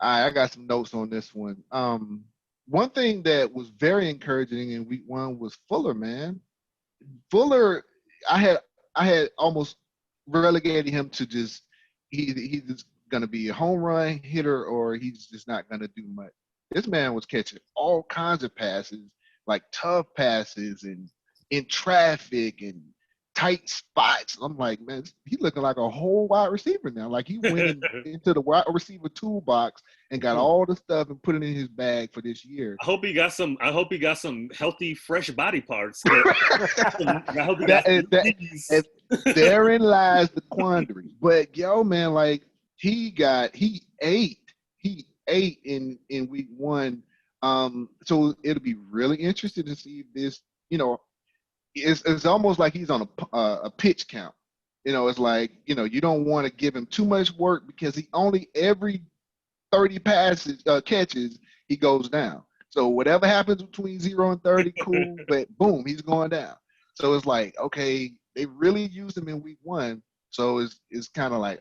All right, I got some notes on this one. One thing that was very encouraging in week one was Fuller, man. Fuller, I had almost relegated him to just he's just gonna be a home run hitter or he's just not gonna do much. This man was catching all kinds of passes, like tough passes and in traffic and tight spots. I'm like, man, he looking like a whole wide receiver now. Like he went into the wide receiver toolbox and got all the stuff and put it in his bag for this year. I hope he got some healthy, fresh body parts. I hope he got and therein lies the quandary. But yo, man, like he ate in week one. So it'll be really interesting to see if this, it's almost like he's on a pitch count. It's like, you don't want to give him too much work because he only every 30 catches, he goes down. So whatever happens between 0 and 30, cool, but boom, he's going down. So it's like, okay, they really used him in week one. So it's kind of like,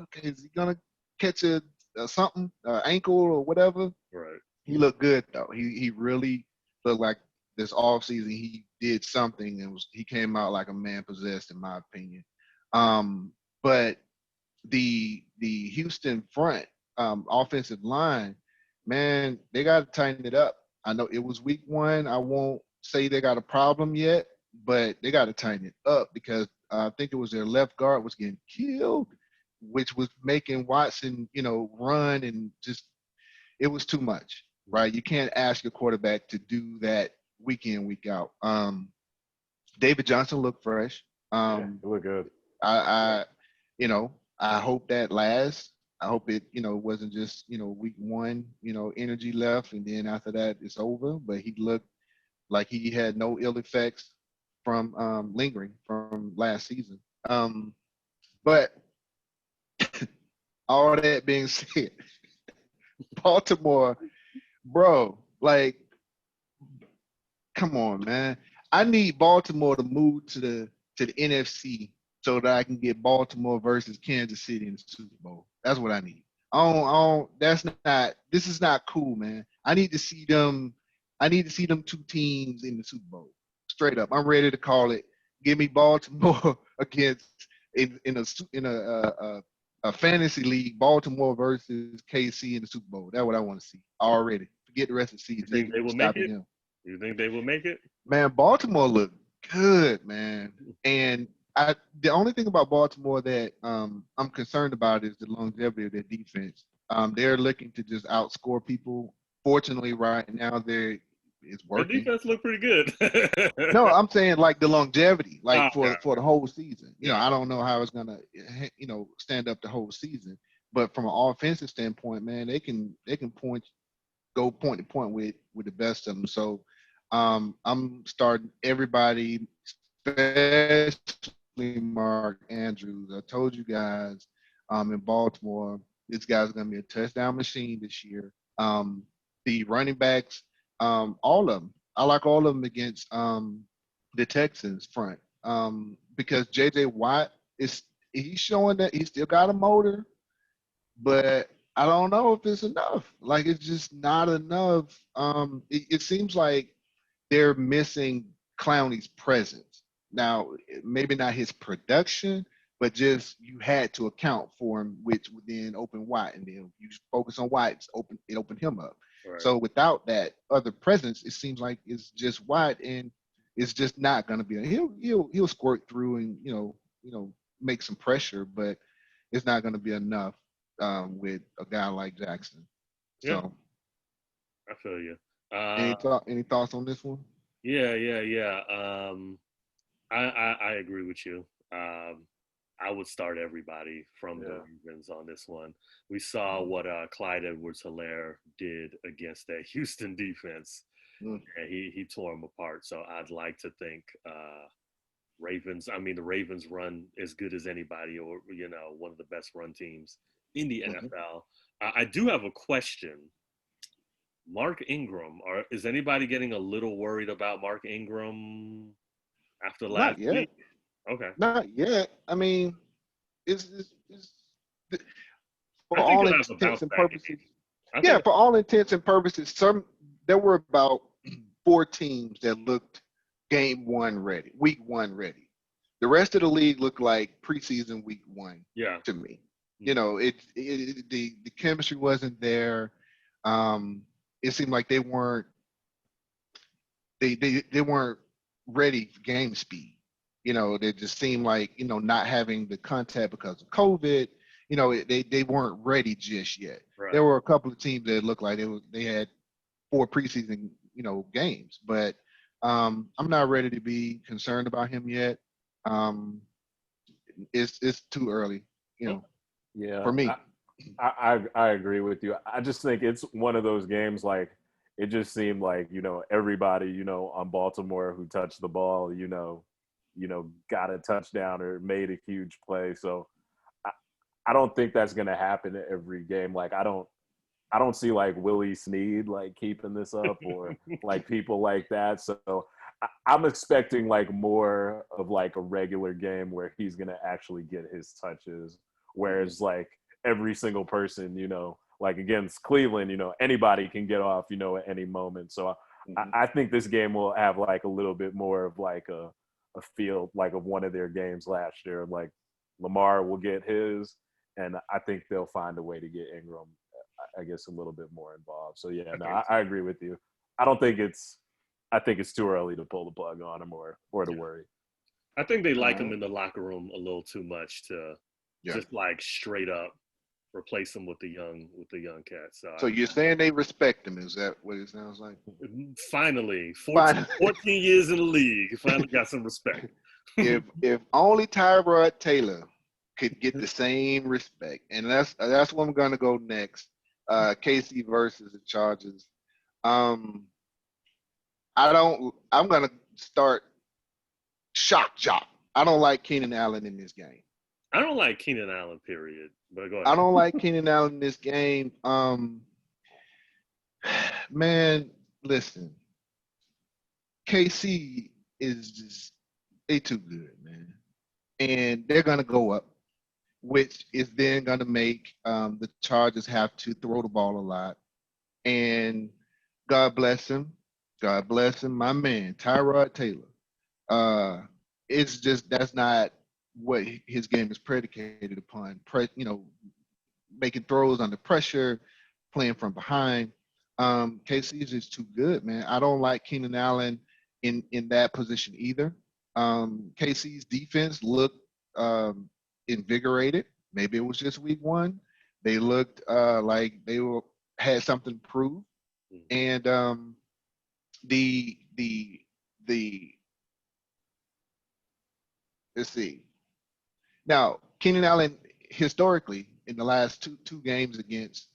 okay, is he going to catch a something, ankle or whatever? Right. He looked good, though. He really looked like this offseason he did something and he came out like a man possessed, in my opinion. But the Houston front, offensive line, man, they got to tighten it up. I know it was week one. I won't say they got a problem yet, but they got to tighten it up because I think it was their left guard was getting killed, which was making Watson, run and just it was too much, right? You can't ask your quarterback to do that week in, week out. David Johnson looked fresh. It looked good. I hope that lasts. I hope it, wasn't just, week one, energy left, and then after that it's over. But he looked like he had no ill effects from lingering from last season. But all that being said, Baltimore, bro, like, come on, man. I need Baltimore to move to the NFC so that I can get Baltimore versus Kansas City in the Super Bowl. That's what I need. This is not cool, man. I need to see them two teams in the Super Bowl. Straight up. I'm ready to call it. Give me Baltimore against in a fantasy league, Baltimore versus KC in the Super Bowl. That's what I want to see already. Forget the rest of the season. You think they will make it? You think they will make it? Man, Baltimore looked good, man. And the only thing about Baltimore that I'm concerned about is the longevity of their defense. They're looking to just outscore people. Fortunately, right now it's working. The defense looked pretty good. No, I'm saying like the longevity, like for the whole season. I don't know how it's gonna, stand up the whole season. But from an offensive standpoint, man, they can go point to point with the best of them. So I'm starting everybody, especially Mark Andrews. I told you guys in Baltimore, this guy's going to be a touchdown machine this year. The running backs, all of them. I like all of them against the Texans front because J.J. Watt, he's showing that he still got a motor, but I don't know if it's enough. Like, it's just not enough. It seems like they're missing Clowney's presence. Now, maybe not his production, but just you had to account for him, which would then open White, and then you focus on White, it opened him up. Right. So without that other presence, it seems like it's just White, and it's just not going to be. He'll squirt through and make some pressure, but it's not going to be enough with a guy like Jackson. Yeah. So I feel you. Any thoughts on this one? Yeah. I agree with you. I would start everybody from the Ravens on this one. We saw what Clyde Edwards-Helaire did against that Houston defense, and he tore them apart. So I'd like to think Ravens. I mean, the Ravens run as good as anybody, or one of the best run teams in the NFL. I do have a question. Mark Ingram, is anybody getting a little worried about Mark Ingram after last week? Okay. Not yet. I mean, it's for all intents and purposes. Yeah, for all intents and purposes, there were about 4 teams that looked week one ready. The rest of the league looked like preseason week one. Yeah. To me, the chemistry wasn't there. It seemed like they weren't ready for game speed. They just seemed like, not having the contact because of COVID. They weren't ready just yet. There Right. were a couple of teams that looked like they had 4 preseason, games, but I'm not ready to be concerned about him yet. Um, it's too early, Oh, for Yeah, me. I agree with you. I just think it's one of those games like it just seemed like everybody on Baltimore who touched the ball got a touchdown or made a huge play. So I, I don't think that's gonna happen every game. Like I don't see like Willie Snead like keeping this up or like people like that. So I'm expecting like more of like a regular game where he's gonna actually get his touches. Whereas like every single person, like against Cleveland, anybody can get off, at any moment. So Mhm. I think this game will have like a little bit more of like a feel like of one of their games last year. Like Lamar will get his, and I think they'll find a way to get Ingram I guess a little bit more involved. So yeah, no, Okay. I agree with you. I don't think it's. I think it's too early to pull the plug on him or to yeah. worry. I think they All like him right. in the locker room a little too much to Yeah. just like straight up replace him with the young cat. So So you're saying they respect him? Is that what it sounds like? finally, 14, Fine. 14 years in the league, finally got some respect. If only Tyrod Taylor could get the same respect, and that's where I'm gonna go next. KC versus the Chargers. Um, I don't. I'm gonna start shock jock. I don't like Keenan Allen in this game. I don't like Keenan Allen, period. But go I ahead. don't like Keenan Allen in this game. Man, listen, KC is just they too good, man, and they're gonna go up, which is then gonna make the Chargers have to throw the ball a lot. And God bless him, God bless him, my man Tyrod Taylor. Uh, it's just that's not what his game is predicated upon. Making throws under pressure, playing from behind. KC is just too good, man. I don't like Keenan Allen in that position either. KC's defense looked invigorated. Maybe it was just week one. They looked like they had something to prove, Mhm. and the the the let's see. Now, Keenan Allen, historically, in the last two games against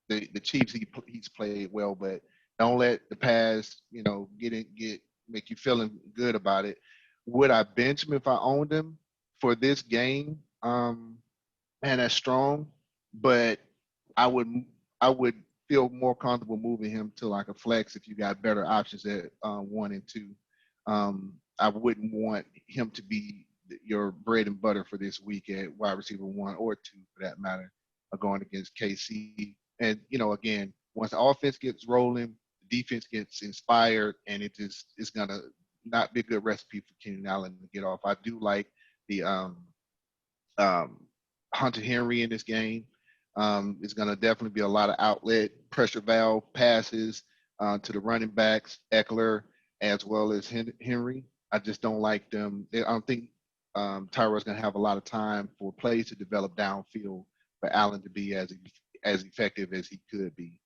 the Chiefs, he's played well, but don't let the pass, get make you feeling good about it. Would I bench him if I owned him for this game? Man, that's strong, but I would I would feel more comfortable moving him to like a flex if you got better options at 1 and 2. I wouldn't want him to be your bread and butter for this week at wide receiver 1 or 2 for that matter, going against KC. And again, once the offense gets rolling, the defense gets inspired, and it's gonna not be a good recipe for Keenan Allen to get off. I do like the um, Hunter Henry in this game. It's going to definitely be a lot of outlet pressure valve passes to the running backs, Eckler, as well as Henry. I just don't like them. I don't think Tyrod's going to have a lot of time for plays to develop downfield for Allen to be as effective as he could be.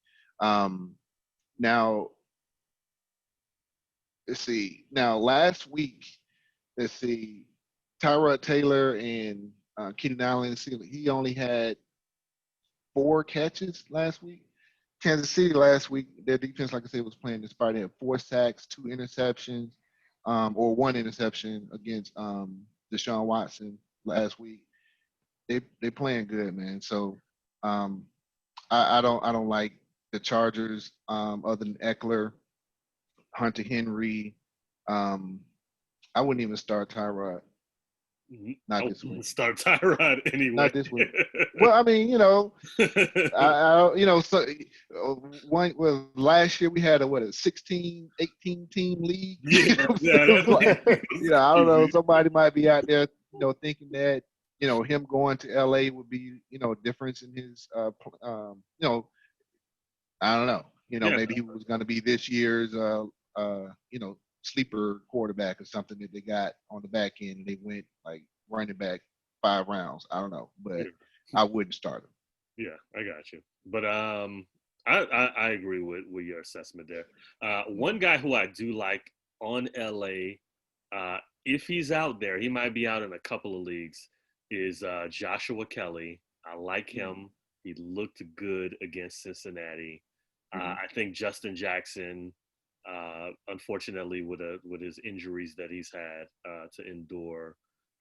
Now, let's see. Now, last week, let's see, Tyrod Taylor and Keenan Allen, he only had 4 catches last week. Kansas City last week, their defense, like I said, was playing despite they had 4 sacks, 2 interceptions, or 1 interception against Deshaun Watson last week. They playing good, man. So um, I don't like the Chargers other than Eckler, Hunter Henry. Um, I wouldn't even start Tyrod. I Not this wouldn't week. start Tyrod anyway. Not this week. Well, I mean, so last year we had a 16, 18 team league. Yeah, yeah, It was like, that's I don't know. crazy. Somebody might be out there, thinking that, him going to LA would be, a difference in his, I don't know. Yeah, Maybe he was going to be this year's, uh, you know, sleeper quarterback or something that they got on the back end, and they went like running back 5 rounds. I don't know, but Yeah. I wouldn't start him. Yeah, I got you. But I agree with your assessment there. One guy who I do like on LA, if he's out there, he might be out in a couple of leagues, is Joshua Kelly. I like him. He looked good against Cincinnati. I think Justin Jackson, unfortunately, with his injuries that he's had to endure,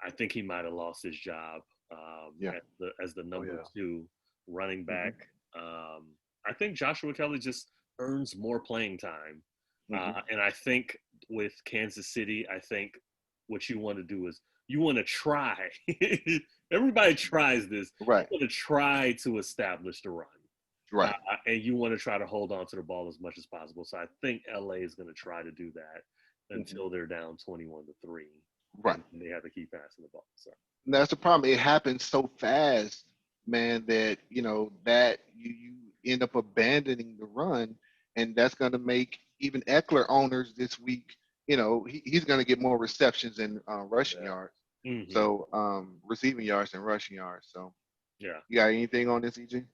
I think he might have lost his job Yeah. as the number yeah. 2 running back. I think Joshua Kelly just earns more playing time. And I think with Kansas City, I think what you want to do is you want to try. Everybody tries this. Right. You want to try to establish the run. Right. And you want to try to hold on to the ball as much as possible. So I think LA is going to try to do that until they're down 21-3. Right. And they have to keep passing the ball. So And that's the problem. It happens so fast, man, that that you end up abandoning the run, and that's going to make even Eckler owners this week. He's going to get more receptions and rushing yards. So receiving yards and rushing yards. So yeah, you got anything on this, EJ?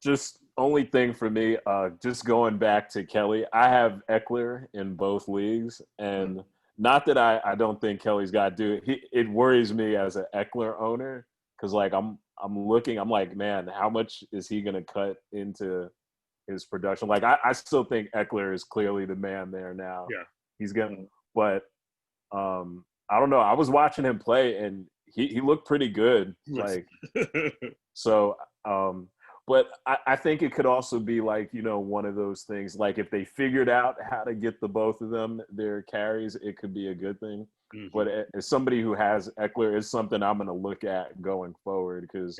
Just only thing for me, just going back to Kelly, I have Eckler in both leagues, and not that I don't think Kelly's got to do it. It worries me as an Eckler owner because like I'm looking, I'm like, man, how much is he going to cut into his production? Like I still think Eckler is clearly the man there now. yeah. He's getting, but I don't know. I was watching him play, and he looked pretty good. Like so. But I think it could also be like, one of those things, like if they figured out how to get the both of them their carries, it could be a good thing. But as somebody who has Eckler, it's something I'm going to look at going forward because,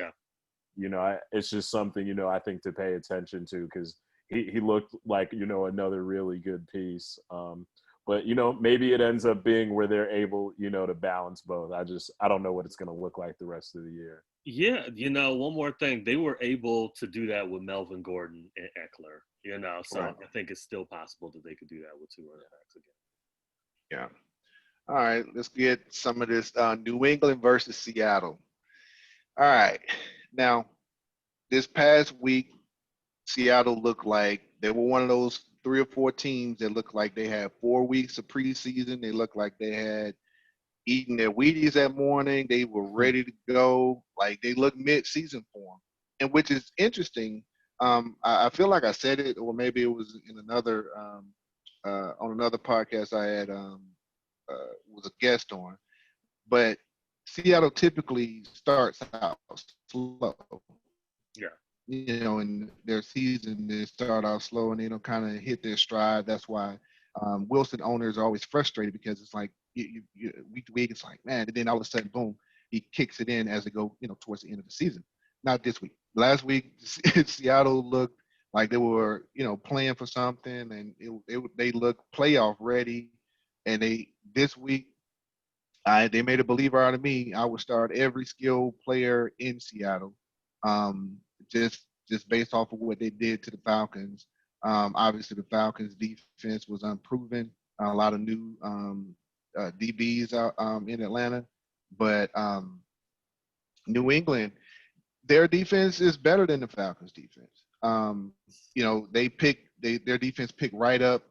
it's just something, I think to pay attention to because he looked like, another really good piece. But, maybe it ends up being where they're able, to balance both. I don't know what it's going to look like the rest of the year. Yeah, one more thing. They were able to do that with Melvin Gordon and Eckler, so Right. I think it's still possible that they could do that with 2 running backs again. Yeah. All right. Let's get some of this New England versus Seattle. All right. Now, this past week, Seattle looked like they were one of those 3 or 4 teams that looked like they had 4 weeks of preseason. They looked like they had eaten their Wheaties that morning. They were ready to go. Like they looked mid-season form, and which is interesting. I feel like I said it, or maybe it was in another on another podcast I had was a guest on. But Seattle typically starts out slow. Yeah. In their season, they start out slow and they don't kind of hit their stride. That's why Wilson owners are always frustrated because it's like week to week, it's like, man, and then all of a sudden, boom, he kicks it in as they go, towards the end of the season. Not this week. Last week, Seattle looked like they were, playing for something, and they looked playoff ready. And this week, they made a believer out of me. I would start every skilled player in Seattle, just based off of what they did to the Falcons. Obviously, the Falcons' defense was unproven. A lot of new DBs out in Atlanta, but New England, their defense is better than the Falcons' defense. Their defense picked right up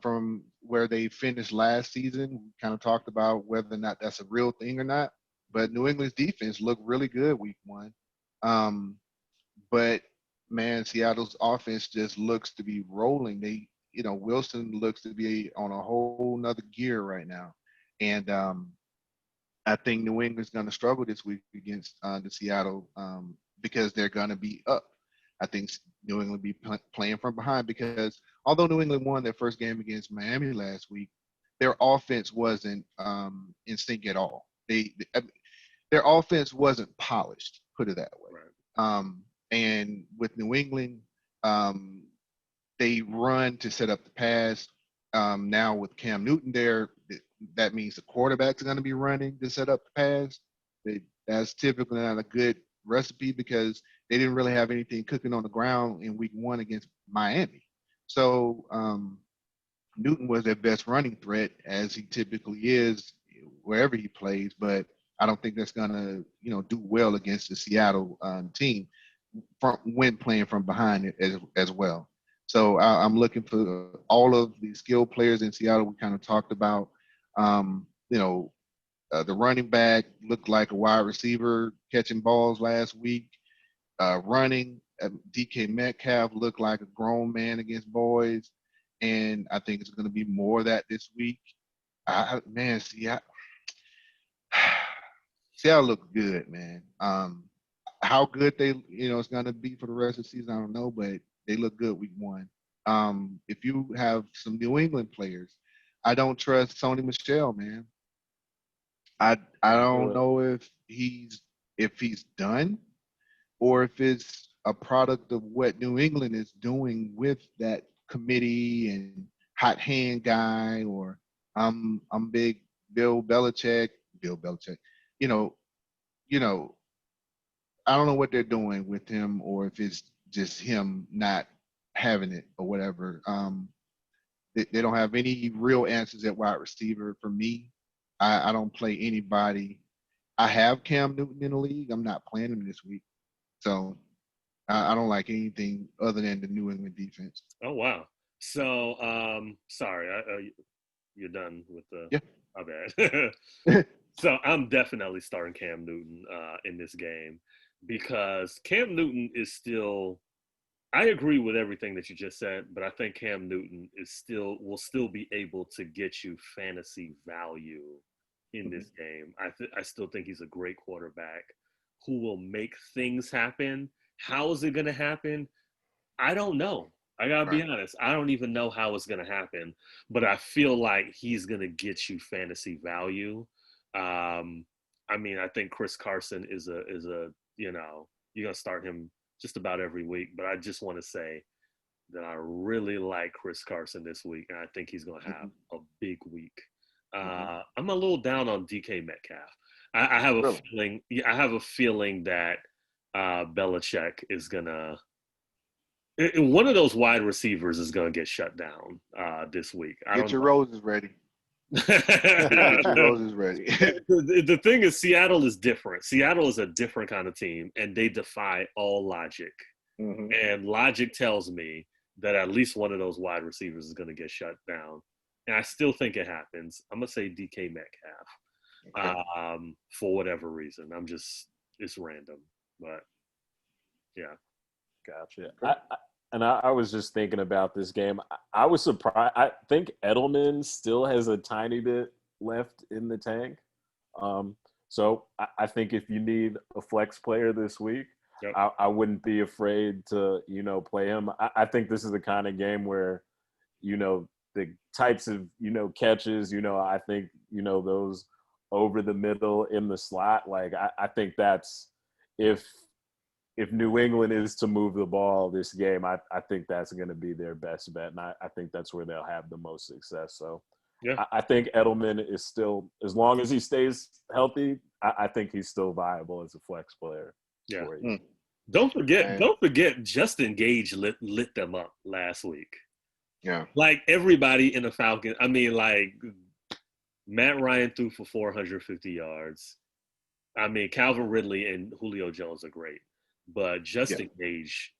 from where they finished last season. We kind of talked about whether or not that's a real thing or not. But New England's defense looked really good week 1. But man, Seattle's offense just looks to be rolling. Wilson looks to be on a whole nother gear right now. And I think New England's going to struggle this week against the Seattle because they're going to be up. I think New England will be playing from behind because although New England won their first game against Miami last week, their offense wasn't in sync at all. Their offense wasn't polished, put it that way. Right. And with New England, they run to set up the pass. Now with Cam Newton there, that means the quarterback's going to be running to set up the pass. That's typically not a good recipe because they didn't really have anything cooking on the ground in week 1 against Miami. So Newton was their best running threat, as he typically is wherever he plays. But I don't think that's gonna, do well against the Seattle team when playing from behind as well. So I'm looking for all of the skilled players in Seattle. We kind of talked about, the running back looked like a wide receiver catching balls last week. Running, DK Metcalf looked like a grown man against boys, and I think it's going to be more of that this week. Man, Seattle looked good, man. How good they, it's going to be for the rest of the season, I don't know, but they look good week one. If you have some New England players, I don't trust Sony Michel, man. I don't know if he's done or if it's a product of what New England is doing with that committee and hot hand guy, or I'm big Bill Belichick. You know, you know, I don't know what they're doing with him or if it's just him not having it or whatever. They don't have any real answers at wide receiver for me. I don't play anybody. I have Cam Newton in the league. I'm not playing him this week. So I don't like anything other than the New England defense. Oh wow. So sorry, you're done with the. Yeah. My bad. So I'm definitely starting Cam Newton in this game because Cam Newton is still. I agree with everything that you just said, but I think Cam Newton will still be able to get you fantasy value in this game. I still think he's a great quarterback who will make things happen. How is it going to happen? I don't know. I gotta be honest. I don't even know how it's gonna happen, but I feel like he's gonna get you fantasy value. I think Chris Carson is a you're gonna start him just about every week. But I just want to say that I really like Chris Carson this week, and I think he's gonna have a big week. I'm a little down on DK Metcalf. I have a feeling. I have a feeling that Belichick is gonna. One of those wide receivers is going to get shut down this week. Get your roses ready. Get your roses ready. The thing is, Seattle is different. Seattle is a different kind of team, and they defy all logic. Mm-hmm. And logic tells me that at least one of those wide receivers is going to get shut down. And I still think it happens. I'm going to say DK Metcalf for whatever reason. It's random. But, yeah. Gotcha. I was just thinking about this game. I was surprised. I think Edelman still has a tiny bit left in the tank. So I think if you need a flex player this week, yep. I wouldn't be afraid to, play him. I think this is the kind of game where, the types of, catches, I think, those over the middle in the slot, like I think that's if New England is to move the ball this game, I think that's going to be their best bet. And I think that's where they'll have the most success. So yeah. I think Edelman is still, as long as he stays healthy, I think he's still viable as a flex player. Yeah. Don't forget Justin Gage lit them up last week. Yeah. Like everybody in the Falcons. I mean, like Matt Ryan threw for 450 yards. I mean, Calvin Ridley and Julio Jones are great. But Justin Gage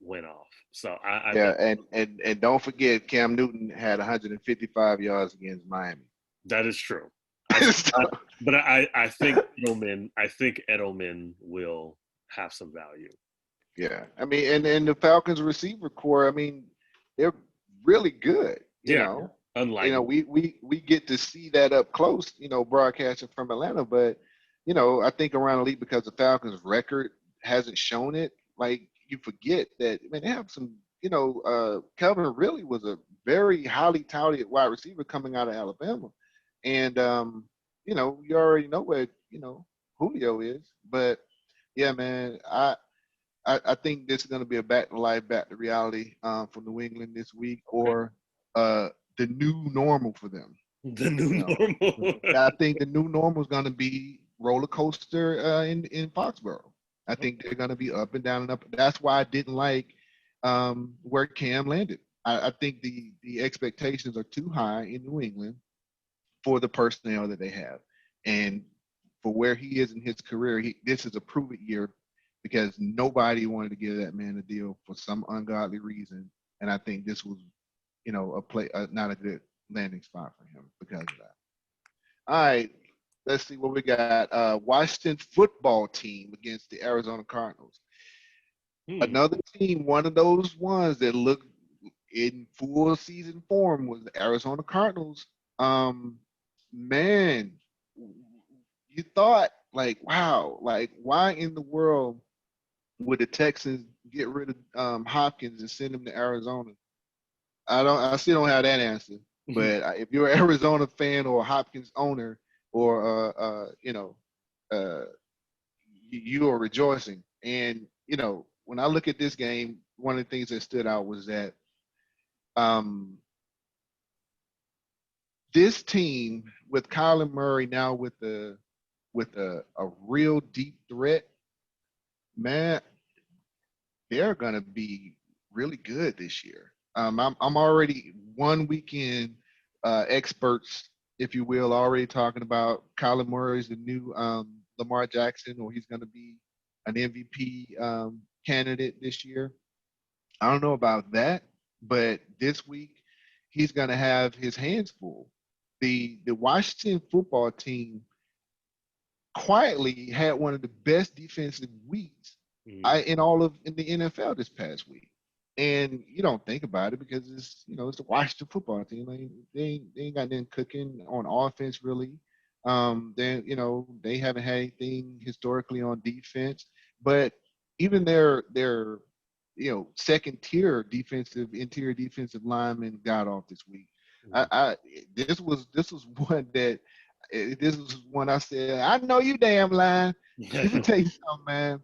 went off. So and don't forget Cam Newton had 155 yards against Miami. That is true. But I think Edelman will have some value. Yeah. I mean, and the Falcons receiver core, I mean, they're really good. You know. Unlike we get to see that up close, broadcasting from Atlanta, but I think around the league because the Falcons record hasn't shown it, like you forget that they have some, Calvin really was a very highly touted wide receiver coming out of Alabama. And you already know where, Julio is. But yeah, man, I think this is gonna be a back to life, back to reality from New England this week, or the new normal for them. The new normal. I think the new normal is gonna be roller coaster in Foxborough. I think they're going to be up and down and up. That's why I didn't like where Cam landed. I think the expectations are too high in New England for the personnel that they have, and for where he is in his career. This is a prove it year because nobody wanted to give that man a deal for some ungodly reason, and I think this was, not a good landing spot for him because of that. All right, let's see what we got. Washington football team against the Arizona Cardinals. Another team, one of those ones that looked in full season form was the Arizona Cardinals. Man, you thought like, wow, like why in the world would the Texans get rid of Hopkins and send him to Arizona? I still don't have that answer. But if you're an Arizona fan or a Hopkins owner, or uh, you are rejoicing. And when I look at this game, one of the things that stood out was that um, this team with Kyler Murray now with a real deep threat, man, they're gonna be really good this year. I'm already one weekend experts, if you will, already talking about Kyler Murray is the new Lamar Jackson, or he's gonna be an MVP candidate this year. I don't know about that, but this week he's gonna have his hands full. The Washington football team quietly had one of the best defensive weeks in the NFL this past week. And you don't think about it because it's the Washington football team. Like, they ain't got nothing cooking on offense really. They haven't had anything historically on defense, but even their second tier interior defensive lineman got off this week. I this was one that this was one I said, I know you damn lying. Let me tell you something, man.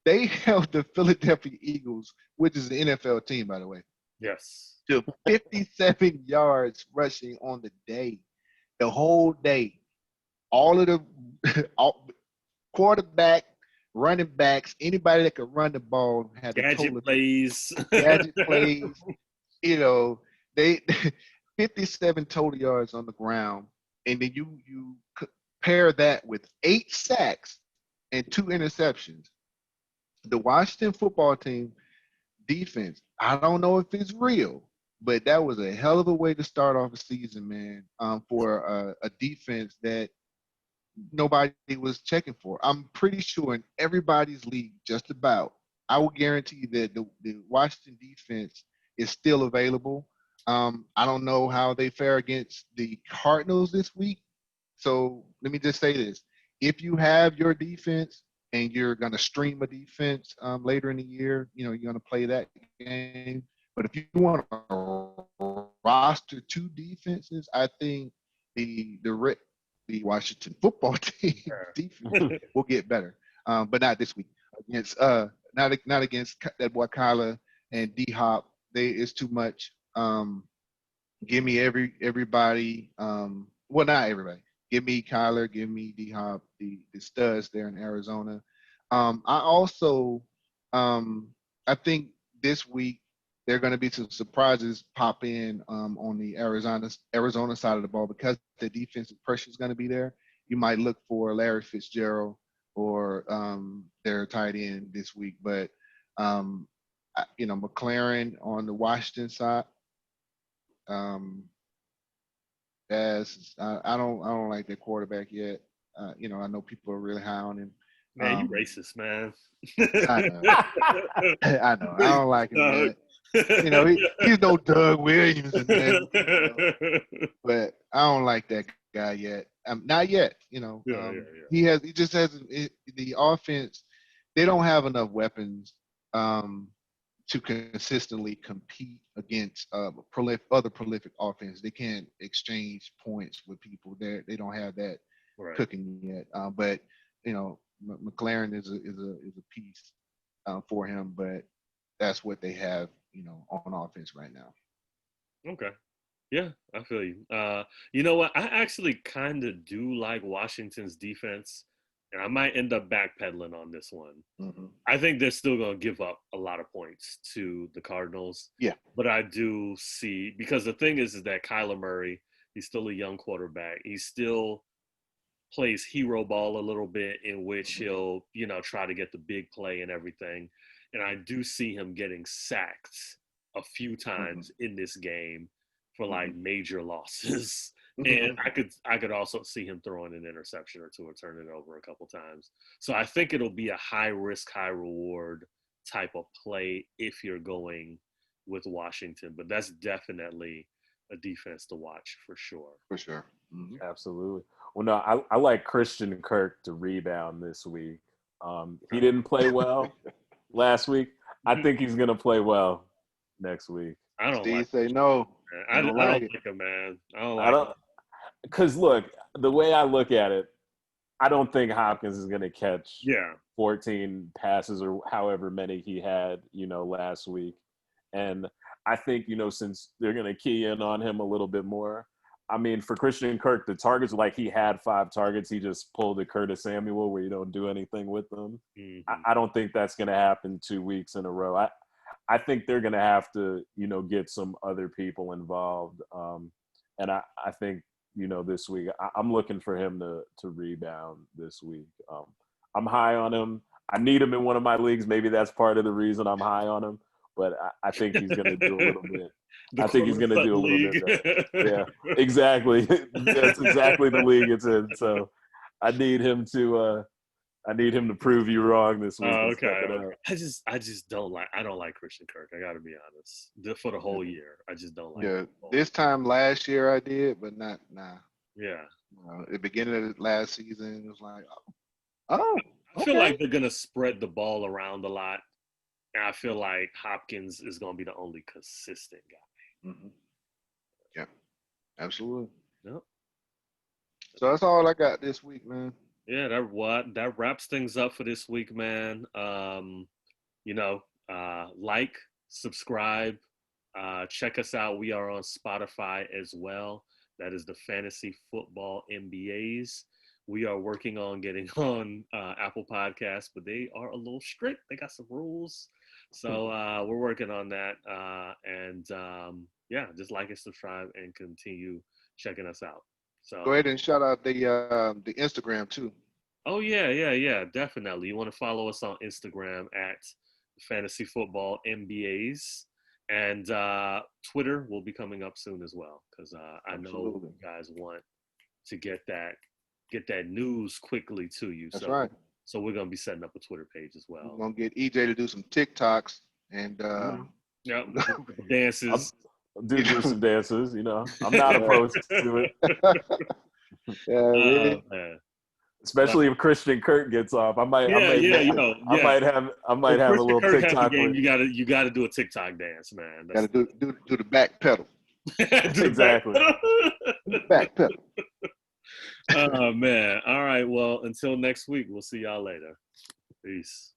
They held the Philadelphia Eagles, which is an NFL team, by the way, Yes. to 57 yards rushing on the day, the whole day. All of the quarterback, running backs, anybody that could run the ball had the total Gadget plays. gadget plays. You know, they 57 total yards on the ground, and then you pair that with 8 sacks and 2 interceptions. The Washington football team defense, I don't know if it's real, but that was a hell of a way to start off a season, man. For a defense that nobody was checking for. I'm pretty sure in everybody's league, just about, I will guarantee that the Washington defense is still available. I don't know how they fare against the Cardinals this week. So let me just say this. If you have your defense and you're going to stream a defense later in the year, you're going to play that game. But if you want to roster 2 defenses, I think the Washington football team defense will get better, but not this week against not against that boy Kyler and D Hop. It's too much. Give me everybody. Well, not everybody. Give me Kyler. Give me D Hop. The studs there in Arizona. I also I think this week there are going to be some surprises pop in on the Arizona side of the ball because the defensive pressure is going to be there. You might look for Larry Fitzgerald or their tight end this week, but McLaren on the Washington side. I don't like their quarterback yet. I know people are really high on him. Man, you racist, man. I know. I know. I don't like him yet. He's no Doug Williams and that, but I don't like that guy yet. Not yet. He just hasn't. The offense, they don't have enough weapons to consistently compete against other prolific offense. They can't exchange points with people. They don't have that cooking yet. But McLaren is a piece for him, but that's what they have, on offense right now. Okay. Yeah, I feel you. You know what? I actually kind of do like Washington's defense. and I might end up backpedaling on this one. Mm-hmm. I think they're still going to give up a lot of points to the Cardinals. Yeah. But I do see, because the thing is that Kyler Murray, he's still a young quarterback. He still plays hero ball a little bit, in which he'll, try to get the big play and everything. And I do see him getting sacked a few times in this game for like major losses. And I could also see him throwing an interception or two or turning it over a couple times. So I think it'll be a high risk, high reward type of play if you're going with Washington. But that's definitely a defense to watch for sure. For sure. Mm-hmm. Absolutely. Well, no, I like Christian Kirk to rebound this week. He didn't play well last week. I think he's going to play well next week. I don't Steve like say no. I don't like him, man. I don't like him. Because, look, the way I look at it, I don't think Hopkins is going to catch 14 passes or however many he had, last week. And I think, since they're going to key in on him a little bit more, I mean, for Christian Kirk, the targets, like he had 5 targets, he just pulled a Curtis Samuel where you don't do anything with them. Mm-hmm. I don't think that's going to happen 2 weeks in a row. I think they're going to have to, get some other people involved. And I think, this week, I'm looking for him to rebound this week. I'm high on him. I need him in one of my leagues. Maybe that's part of the reason I'm high on him. But I think he's going to do a little bit. I think he's going to do a little bit better. Yeah, exactly. That's exactly the league it's in. So I need him to prove you wrong this week. Okay. I just don't like Christian Kirk. I got to be honest. For the whole year, I just don't like him. This time last year I did, but not now. Yeah. At the beginning of the last season, it was like, oh. I feel like they're going to spread the ball around a lot. And I feel like Hopkins is going to be the only consistent guy. Mm-hmm. Yeah, absolutely. Yep. So that's all I got this week, man. Yeah, that wraps things up for this week, man. Like, subscribe, check us out. We are on Spotify as well. That is the Fantasy Football MBAs. We are working on getting on Apple Podcasts, but they are a little strict. They got some rules. So we're working on that. Just like and subscribe and continue checking us out. So go ahead and shout out the Instagram too. Oh yeah, definitely. You want to follow us on Instagram at Fantasy Football MBAs, and Twitter will be coming up soon as well, because I know you guys want to get that news quickly to you. That's right. So we're gonna be setting up a Twitter page as well. We're gonna get EJ to do some TikToks and dances. I'll do some dances. I'm not opposed to it. Man. Especially if Christian Kirk gets off, I might have a little TikTok. You gotta do a TikTok dance, man. Gotta do the back pedal. Exactly. Back pedal. Oh man. All right. Well, until next week, we'll see y'all later. Peace.